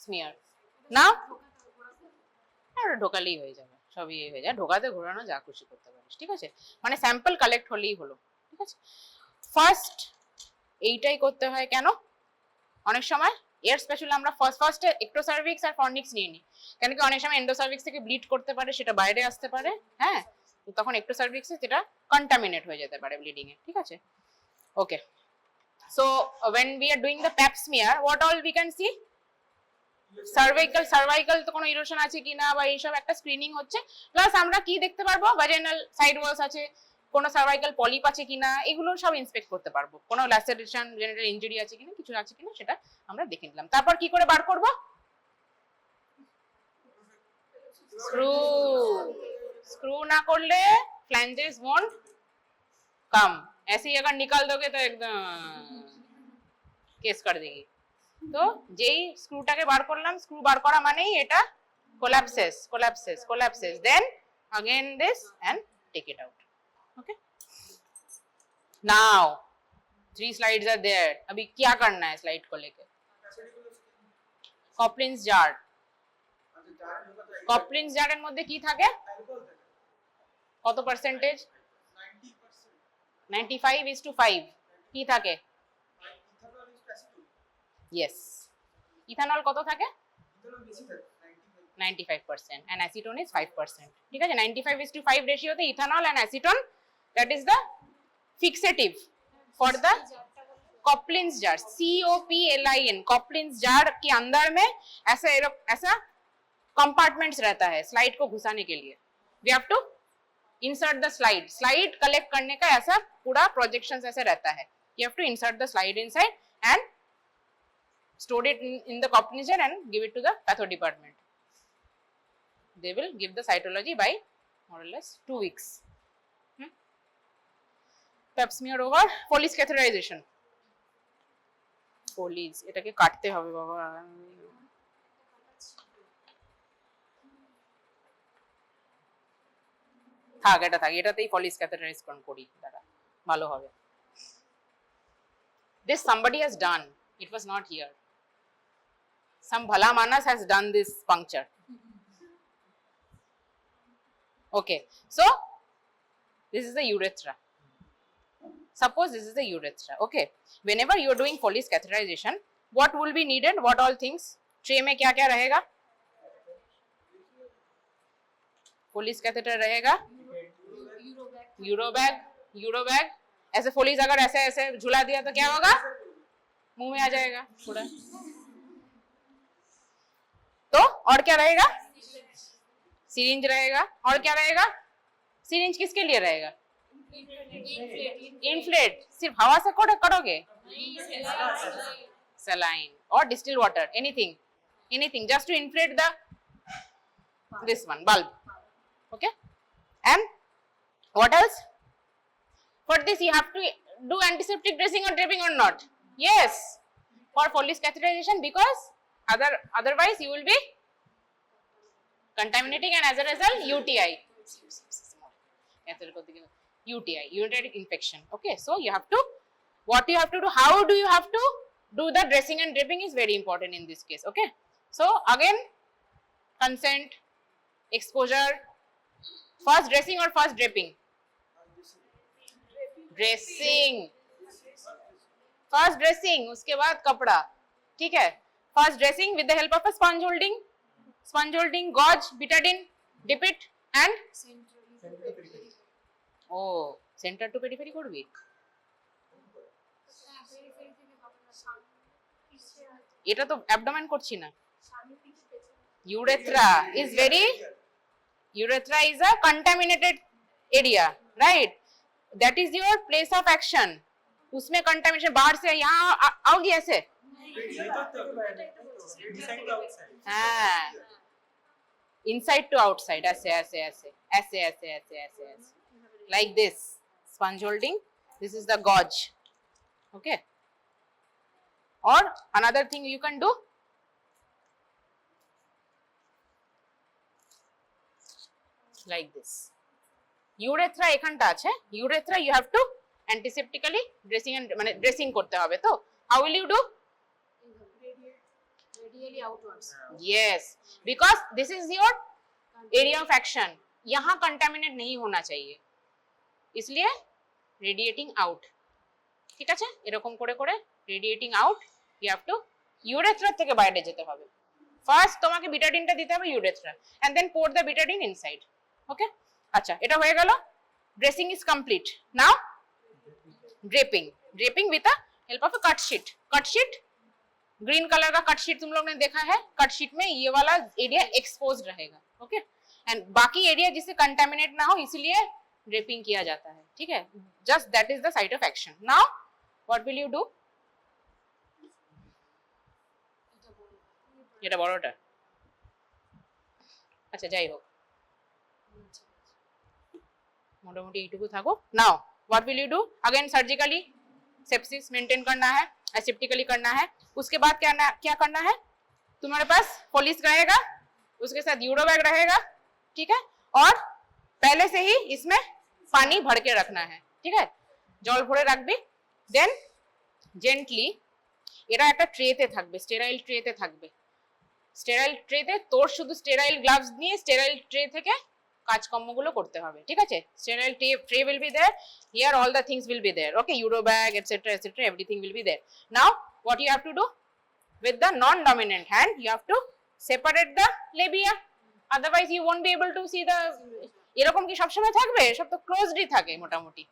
smear. Now আর ঢোকালেই হয়ে যাবে, সবই হয়ে যায়। ঢোকাতে ঘোরানো যা খুশি করতে পারিস, ঠিক আছে? মানে স্যাম্পল কালেক্ট হলেই হলো, ঠিক আছে? ফার্স্ট এইটাই করতে হয়। কেন? অনেক সময় এর স্পেশালি আমরা ফার্স্টে এক্টোসার্ভিক্স আর ফর্নিক্স নিয়ে নিই, কেন কি অনেক সময় এন্ডোসার্ভিক্স থেকে ব্লিড করতে পারে, সেটা বাইরে আসতে পারে, হ্যাঁ, তখন এক্টোসার্ভিক্সে সেটা কন্টামিনেট হয়ে যেতে পারে ব্লিডিং এ, ঠিক আছে? Okay, so when we are doing the pap smear, what all we can see? Cervical তো কোনো ইরোশন আছে কিনা বা এইসব একটা স্ক্রিনিং হচ্ছে, প্লাস আমরা কি দেখতে পারবো, ভাজাইনাল সাইড ওয়ালস আছে, কোনো সার্ভাইকাল পলিপ আছে কিনা, এগুলো সব ইন্সপেক্ট করতে পারবো। কোনো ল্যাসেরেশন, জেনারেল ইনজুরি আছে কিনা, কিছু আছে কিনা, সেটা আমরা দেখে নিলাম। তারপর কি করে বার করব? স্ক্রু। স্ক্রু না করলে ফ্ল্যাঞ্জেস वोंट कम, ऐसे ही अगर निकाल दोगे तो एकदम केस कर देगी। তো যেই স্ক্রুটাকে বার করলাম, স্ক্রু বার করা মানেই এটা collapses, collapses, collapses, then again this and take it out. Okay, now 3 slides are there. अभी क्या करना है स्लाइड को लेके? কপলিন্স জার। কপলিন্স জারের মধ্যে কি থাকে? কত পার্সেন্টেজ? 95:5 কি থাকে? yes, ইথানল কত থাকে? 95% and acetone is 5%, ঠিক আছে? 95:5 রেশিওতে ethanol and acetone, that is the fixative for the Coplin's jar, COPLIN, Coplin's jar के अंदर में ऐसा कंपार्टमेंट्स रहता है स्लाइड को घुसाने के लिए। We have to insert the slide collect करने का ऐसा पूरा प्रोजेक्शंस ऐसे रहता है। You have to insert the slide inside and store it in the Coplin's jar and give it to the patho department. They will give the cytology by more or less 2 weeks. Pap smear over, Foley's catheterization. Foley's, এটাকে কাটতে হবে বাবা। থাক, এটা থাক, এটাতেই Foley's catheterize করি, দাঁড়া, ভালো হবে। This somebody has done, it was not here. Some bhala manas has done this puncture. Okay, so this is the urethra. Suppose this is the urethra. Okay, whenever you are doing Foley's catheterization, what will be needed? What all things? Tray में क्या क्या रहेगा? Foley's catheter रहेगा, यूरोबैग। ऐसे Foley's अगर ऐसे ऐसे झुला दिया तो क्या होगा? मुंह में आ जाएगा पूरा। तो और क्या रहेगा? सिरिंज रहेगा। और क्या रहेगा? सिरिंज किसके लिए रहेगा? इन्फ्लेट। सिर्फ हवा से करोगे? सलाइन और distil water, anything just to inflate the this one bulb. Okay, and what else? For this you have to do antiseptic dressing or draping or not? Yes, for Foley's catheterization, because otherwise you will be contaminating and as a result UTI. UTI, urinary infection. Okay, so you have to, what you have to do, how do you have to do the dressing and draping is very important in this case. Okay, so again, consent, exposure, first dressing or first draping? Dressing, first dressing, उसके बाद कपड़ा, ठीक है? First dressing with the help of a sponge holding, gauze, betadine, dip it and centrally ও centre to periphery করবি periphery থেকে হবে না সামনে পিছে এটা তো অ্যাবডোমেন করছি না সামনে পিছে পেছনে urethra is a contaminated area, right? That is your place of action. उसमें कंटामिनेशन बाहर से यहाँ आओगी ऐसे हाँ inside to outside ऐसे ऐसे ऐसे ऐसे ऐसे ऐसे ऐसे ऐसे like this sponge holding. This is the gauge. Okay. Or another thing you can do, like this. Urethra এখানটা আছে, urethra you have to antiseptically dressing and মানে dressing করতে হবে তো how will you do? radially outwards Yes, because this is your area of action. यहाँ contaminate नहीं होना चाहिए, इसलिए radiating out. ঠিক আছে, এরকম করে করে radiating out you have to urethra থেকে বাইরে যেতে হবে. ফার্স্ট তোমাকে বিটাডিনটা দিতে হবে urethra and then pour the betadine inside. Okay, আচ্ছা এটা হয়ে গেল. Dressing is complete. Now draping with the help of a cut sheet. Green colour का कट शीट तुम लोग ने देखा है. कट शीट में ये वाला एरिया एक्सपोज्ड रहेगा. ओके, एंड बाकी एरिया जिससे कंटामिनेट ना हो इसलिए ड्रेपिंग किया जाता है. ठीक है, just that is the site of action. Now what will you do? এটা বড়টা আচ্ছা যাই হোক मोटामोटी এইটুকু থাকো. Now what will you do? Again surgically sepsis maintain करना है, एसेप्टिकली करना है. उसके बाद क्या करना है? तुम्हारे पास पोलिस रहेगा, उसके साथ यूरो बैग रहेगा. ठीक है, और पहले से ही इसमें पानी भर के रखना है. ठीक है, জল ভরে রাখবি. দেন জেন্টলি এরা একটা ট্রেতে থাকবে, স্টেরাইল ট্রেতে থাকবে. স্টেরাইল ট্রেতে তোর শুধু স্টেরাইল গ্লাভস নিয়ে স্টেরাইল ট্রে থেকে কাজকর্মগুলো করতে হবে. ঠিক আছে, sterile tray will be there, here all the things will be there. Okay, euro bag etc everything will be there. Now what you have to do? With the non dominant hand you have to separate the labia, otherwise you won't be able to see the এরকম কি সব সময় থাকবে? সব তো ক্লোজডই থাকে মোটামুটি.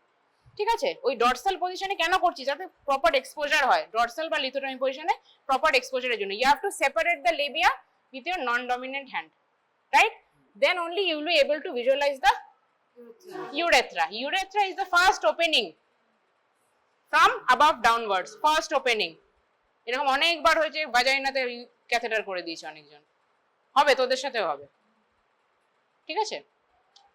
ঠিক আছে, ওই ডর্সাল পজিশনে কেন করছি? যাতে প্রপার এক্সপোজার হয়. ডর্সাল বা লিথোটমি পজিশনে প্রপার এক্সপোজারের জন্য you have to separate the labia with your non dominant hand, right? Then only you will be able to visualize the urethra. Urethra is the first opening from above downwards, first opening. এরকম অনেকবার হয়েছে ভাজাইনাতে catheter করে দিয়েছে অনেকজন. হবে, তোদের সাথেও হবে. ঠিক আছে,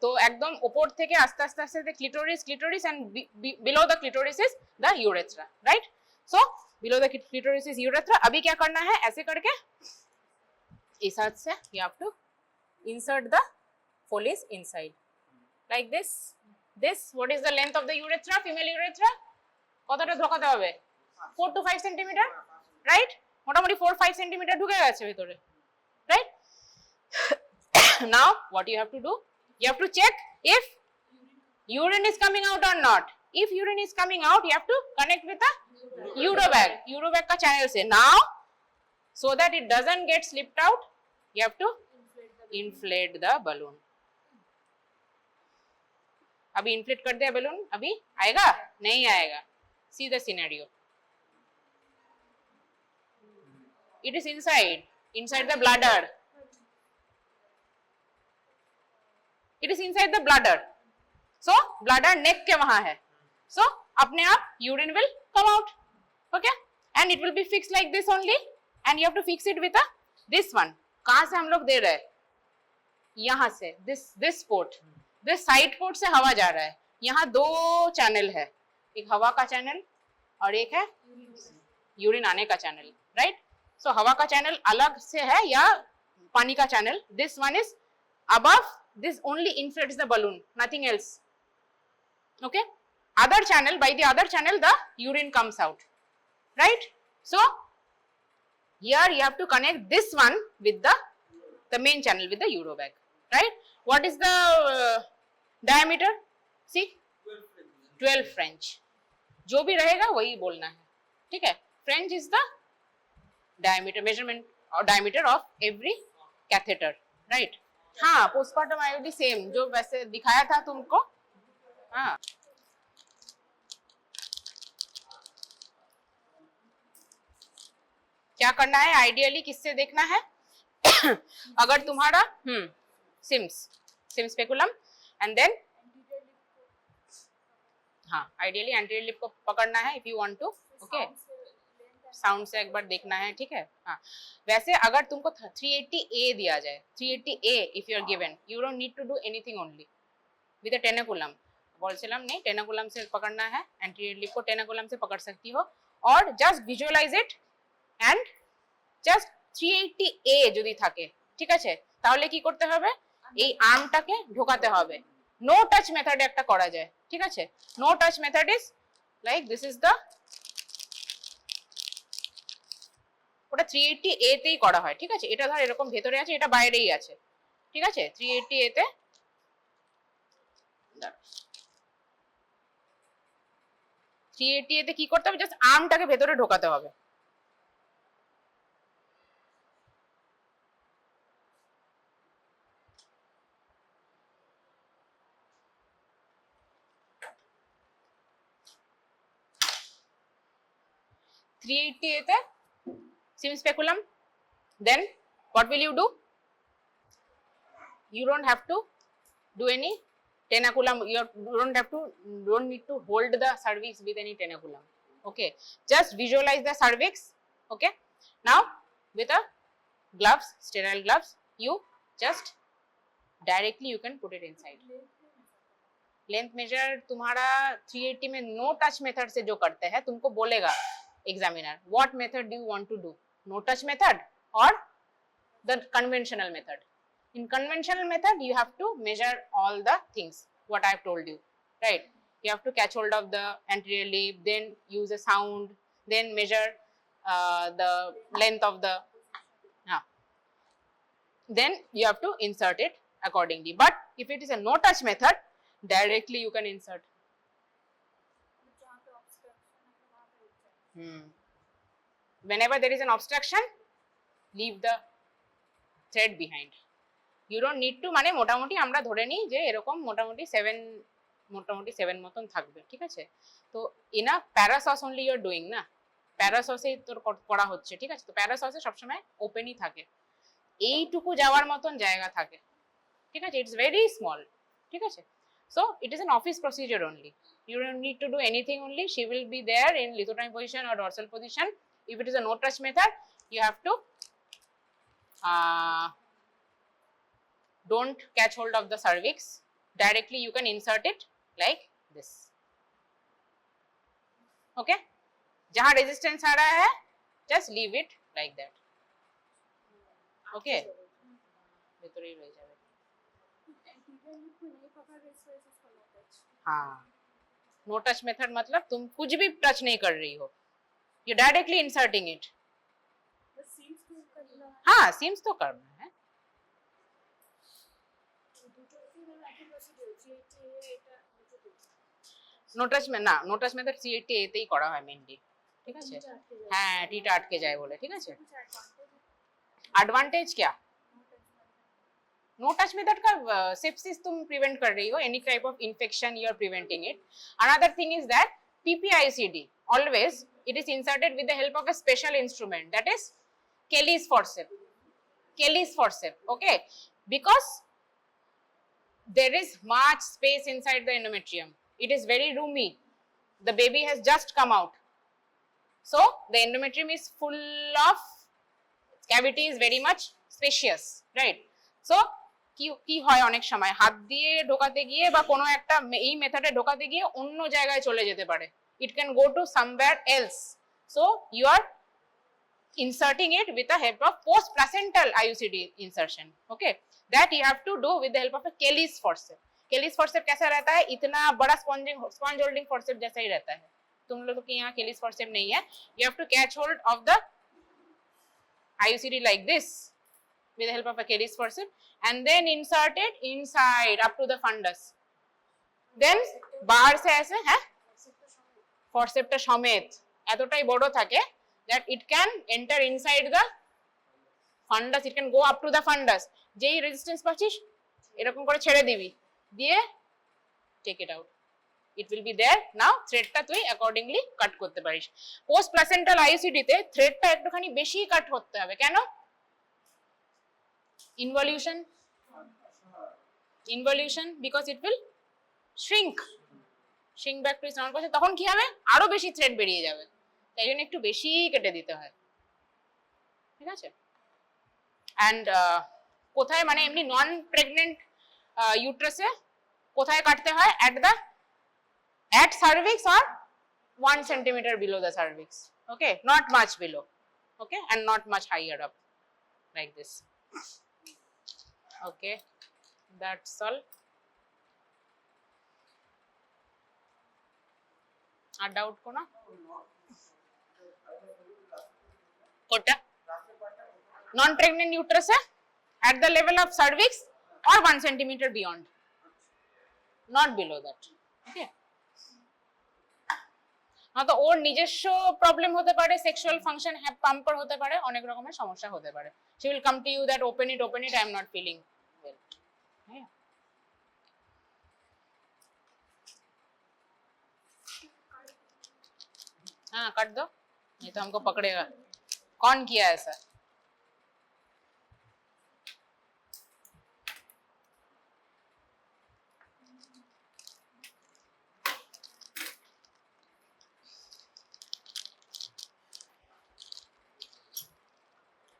তো একদম উপর থেকে আস্তে আস্তে আস্তে clitoris and below the clitoris is the urethra, right? So below the clitoris is urethra. अभी क्या करना है? ऐसे करके इस हाथ से you have to insert the Follis inside like this. What is the length of the urethra? Female urethra কতটা ঢোকাতে হবে? 4 to 5 cm, right? মোটামুটি 4-5 cm ঢুকে গেছে ভিতরে, right? Now what you have to do? You have to check if urine is coming out or not. If urine is coming out, you have to connect with the euro bag का channel से. Now so that it doesn't get slipped out, you have to inflate the balloon. अभी inflate कर दिया balloon, अभी आएगा नहीं आएगा? See the scenario. It is inside the bladder. It is inside the bladder. So bladder neck के वहां है. So अपने आप urine will come out. Okay, and it will be fixed like this only, and you have to fix it with a this one. कहाँ से हम लोग दे रहे हैं? यहाँ से this port, this side port से हवा जा रहा है. यहाँ दो चैनल है, एक हवा का चैनल और एक है यूरिन आने का चैनल, राइट? सो हवा का चैनल अलग से है या पानी का channel. This one is above, this only inflates the balloon, nothing else. Okay, other channel, by the other channel the urine comes out, right? So here you have to connect this one with the main channel with the euro bag, right? What is the diameter? See, 12 French. जो भी रहेगा वही बोलना है. ठीक है, French is the diameter, measurement or diameter of every catheter, right? हाँ postmortem IOD same जो वैसे दिखाया था तुमको। हाँ क्या करना है आइडियली, किससे देखना है अगर तुम्हारा सिम्स स्पेकुलम एंड देन हाँ आइडियली एंटीरियर लिप को पकड़ना है if you want to. Okay sound से एक बार देखना है, ठीक है। हाँ वैसे अगर तुमको 380A दिया जाए, 380A if you are given, you don't need to do anything only with a tenaculum, vulsellum नहीं टेनाकुलम से पकड़ना है, एंटीरियर लिप को टेनाकुलम से पकड़ सकती हो और just visualise it and just 380A যদি থাকে ঠিক আছে তাহলে কি করতে হবে, এই আর্মটাকে ঢোকাতে হবে। নো টাচ মেথডে একটা করা যায়, ঠিক আছে। No touch method is like this is the, ওটা 380A তেই করা হয়, ঠিক আছে। এটা ধর এরকম ভেতরে আছে, এটা বাইরেই আছে, ঠিক আছে। 380A তে 380A তে কি করতে হবে, জাস্ট আর্মটাকে ভেতরে ঢোকাতে হবে। তে sim speculum, then what will you do, you don't have to do any tenaculum, you don't need to hold the cervix with any tenaculum, okay, just visualize the cervix, okay। now with a gloves, sterile gloves, you just directly you can put it inside। Length major तुम्हारा 380 में no touch method से जो करते हैं तुमको बोलेगा examiner what method do you want to do, no touch method or the conventional method। in conventional method you have to measure all the things what I have told you, right। you have to catch hold of the anterior lip, then use a sound, then measure the length of the then you have to insert it accordingly, but if it is a no touch method directly you can insert। whenever there is an obstruction leave the thread behind, you don't need to, মানে মোটামুটি আমরা ধরে নিই যে এরকম মোটামুটি 7 মতন থাকবে, ঠিক আছে। তো ইনা প্যারাসস অনলি ইউ আর ডুইং না, প্যারাসসেই তোর করা হচ্ছে, ঠিক আছে। তো প্যারাসসে সবসময় ওপেনই থাকে, এইটুকু যাওয়ার মতন জায়গা থাকে, ঠিক আছে। ইটস ভেরি স্মল, ঠিক আছে। so it is an office procedure only, you don't need to do anything, only she will be there in lithotomy position or dorsal position। if it is a no touch method you have to don't catch hold of the cervix, directly you can insert it like this, okay। जहां resistance आ रहा है just leave it like that, okay। ভেতরেই রয়ে যাবে। हाँ no touch method मतलब तुम कुछ भी टच नहीं कर रही हो, यू डायरेक्टली इंसर्टिंग इट। हाँ सीम्स तो करना है। नो टच में ना, नो टच मेथड 380A তেই করা হয় মেইনলি, ঠিক আছে। হ্যাঁ টিটা আটকে যায় বলে, ঠিক আছে। एडवांटेज क्या, नो टच मेथड का सेप्सिस तुम प्रिवेंट कर रही हो, any type of infection you are preventing it. Another thing is that PPICD always it is inserted with the help of a special instrument, that is Kelly's forceps, Kelly's forceps, okay, because there is much space inside the endometrium, it is very roomy, the baby has just come out, so the endometrium is full of cavity, is very much spacious, right। so কি হয় অনেক সময় হাত দিয়ে ঢোকাতে গিয়ে বা কোনো একটা এই মেথডে ঢোকাতে গিয়ে অন্য জায়গায় চলে যেতে পারে, it can go to somewhere else, so you are inserting it with the help of post placental IUCD insertion, okay, that you have to do with the help of a Kelly's forceps। Kelly's forceps कैसा रहता है, इतना बड़ा sponge holding forceps जैसा ही रहता है, तुम लोगों के यहाँ Kelly's forceps नहीं है, you have to catch hold of the IUCD like this with the help of a Kelly's forceps and then insert it inside up to the fundus, then बाहर से ऐसे है forceps টা সমেত এতটাই বড় থাকে that it can enter inside the fundus, it can go up to the fundus যেই রেজিস্ট্যান্স পাচ্ছিস এরকম করে ছেড়ে দিবি, দিয়ে take it out, it will be there. Now থ্রেডটা তুই অ্যাকর্ডিংলি কাট করতে পারিস। পোস্ট প্লাসেন্টাল আইইউসিডি তে থ্রেডটা একটুখানি বেশি কাট করতে হবে, কেন? Involution because it will shrink back to its normal position, তখন কি হবে, আরো বেশি থ্রেড বেরিয়ে যাবে, তাই জন্য একটু বেশি কেটে দিতে হয়, ঠিক আছে? অ্যান্ড কোথায়, মানে এমনি নন প্রেগনেন্ট ইউট্রাসে কোথায় কাটতে হয়? at cervix or 1 centimeter below the cervix, okay, not much below, okay, and not much higher up, like this, okay, that's all. আর ডাউট কোনো? কোটা নন প্রেগনেন্ট ইউট্রাসে at the level of cervix or 1 centimeter beyond, not below that, okay? তো ওর নিজস্ব problem হতে পারে, sexual function pumper হতে পারে, অনেক রকমের সমস্যা হতে পারে। she will come to you that open it, I am not feeling well, yeah. हाँ काट दो, नहीं तो हमको पकड़ेगा, कौन किया ऐसा?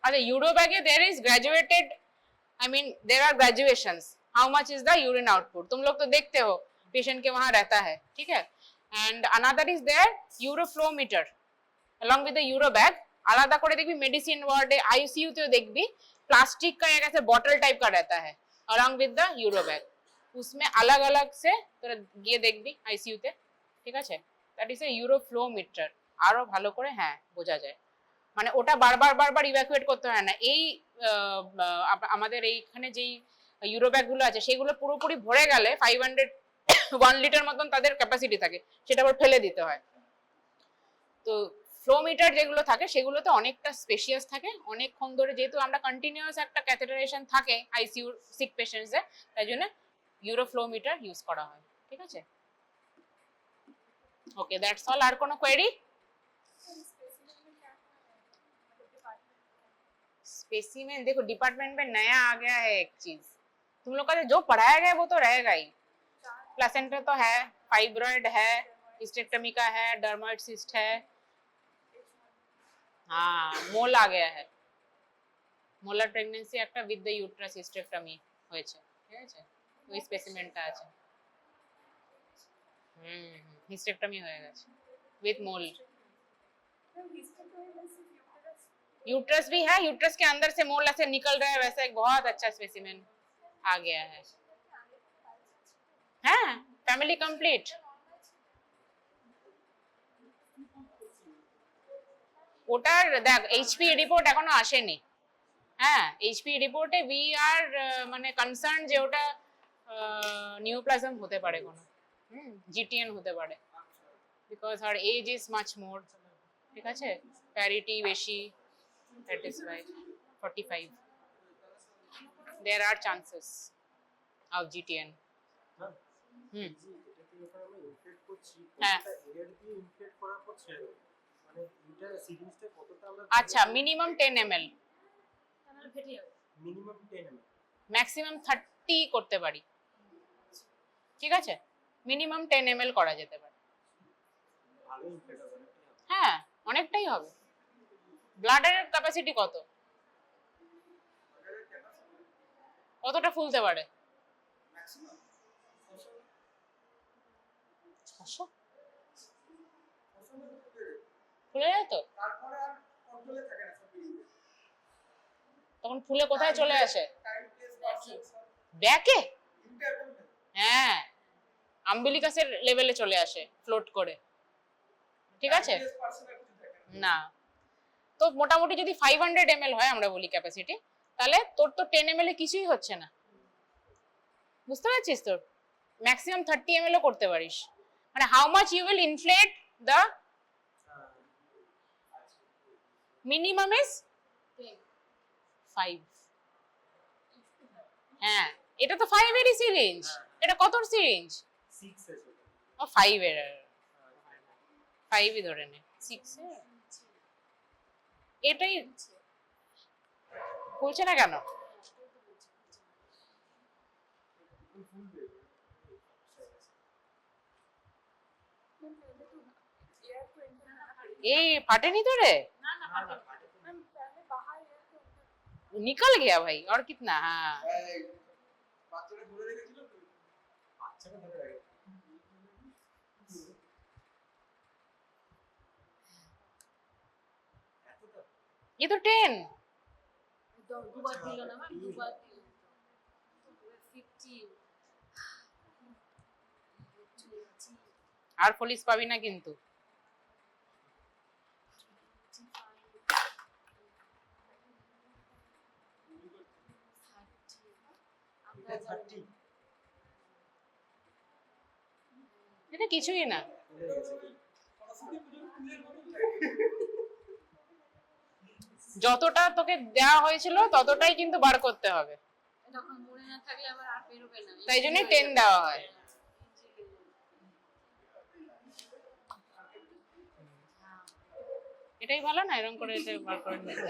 अच्छा, euro bag there is graduated, I mean there are graduations, how much is the urine output, तुम लोग तो देखते हो, पेशेंट के वहां रहता है, ठीक है? and another is there euroflowmeter along with the euro bag, আলাদা করে দেখবি মেডিসিন ওয়ার্ডে, আইসিইউ তেও দেখবি प्लास्टिक का एक ऐसे बॉटल टाइप का रहता है along with the euro bag, उसमें अलग अलग से তোরা গিয়ে দেখবি আইসিইউ তে, ঠিক আছে? that is a euroflowmeter, আরো ভালো করে হ্যাঁ বোঝা যায়, মানে ওটা বারবার ইভ্যাকুয়েট করতে হয় না। এই আমাদের এইখানে যেই ইউরো ব্যাগ গুলো আছে সেগুলো পুরোপুরি ভরে গেলে 500 1 লিটার মতন তাদের ক্যাপাসিটি থাকে, সেটা আবার ফেলে দিতে হয়। তো ফ্লোমিটার যেগুলো থাকে সেগুলোতে অনেকটা স্পেশিয়াস থাকে, অনেকক্ষণ ধরে, যেহেতু আমরা কন্টিনিউয়াস একটা ক্যাথেটারাইজেশন থাকে আইসিইউ সিক পেশেন্টস এ, তাই জন্য ইউরোফ্লোমিটার ইউজ করা হয়, ঠিক আছে? ওকে, দ্যাটস অল। আর কোনো কোয়েরি? स्पेसिमेन देखो, डिपार्टमेंट में नया आ गया है एक चीज, तुम लोग का जो पढ़ाया गया वो तो रहेगा ही, प्लेसेंटा तो है, फाइब्रॉइड है, हिस्टेक्टमी का है, डर्मोइड सिस्ट है, हाँ मोल आ गया है, মোলার প্রেগন্যান্সি একটা উইথ দ্য ইউট্রাস হিস্টেক্টমি হয়েছে, ঠিক আছে? ওই স্পেসিমেনটা আছে, হিস্টেক্টমি হয়ে গেছে উইথ মোল। यूट्रस भी है, यूट्रस के अंदर से मोल ऐसे निकल रहा है, वैसा एक बहुत अच्छा स्पेसिमेन आ गया है। हाँ, फैमिली कंप्लीट। ওটার দেখ এইচপি রিপোর্ট এখনো আসেনি, হ্যাঁ এইচপি রিপোর্টে উই আর মানে কনসার্ন যে ওটা নিউপ্লাজম হতে পারে, কোনো জিটিএন হতে পারে, because her age is much more, ঠিক আছে? প্যারিটি বেশি, that is why 45 there are chances of GTN. আচ্ছা, মিনিমাম 10 ml, ম্যাক্সিমাম 30 করতে পারি, ঠিক আছে? মিনিমাম 10 ml করা যেতে পারে, হ্যাঁ অনেকটাই হবে। ব্লাডের ক্যাপাসিটি কত, কতটা ফুলতে পারে? ফুলে যায় তো, তখন ফুলে কোথায় চলে আসে? ব্যাকে, হ্যাঁ আম্বিলিকাসের লেভেলে চলে আসে ফ্লোট করে, ঠিক আছে? না, তো মোটামুটি যদি 500 ml হয় আমরা বলি ক্যাপাসিটি, তাহলে তোর তো 10 ml এ কিছুই হচ্ছে না, বুঝতে পারছিস? তোর ম্যাক্সিমাম 30 ml ও করতে পারিস, মানে how much you will inflate the minimum is 5, হ্যাঁ, এটা তো 5 এরই সিরিঞ্জ। এটা কতর সিরিঞ্জ? 6 এর ও 5 এর। 5 ই ধরে নে। 6 এর। এটাই খুলছে না কেন? ए फाटे नहीं तो रे? ना ना फाटे मैम पहले बाहर एयर को निकल गया भाई और कितना? हाँ বাচ্চাটা ধরে রেখেছিল তো বাচ্চাটা ধরে রেখেছিল এতটা ये तो 10 দুবার দিল না ম্যাম দুবার দিল 50 আর পুলিশ পাবি না কিন্তু। এটা 30 এটা কিছুই না। যতটা তোকে দেওয়া হয়েছিল ততটাই কিন্তু বার করতে হবে, তখন মনে না থাকলে আবার আর বেরোবে না তাই জন্যই 10 দেওয়া হয়। এটাই ভালো না, এরকম করে এটা বার করে নিতে।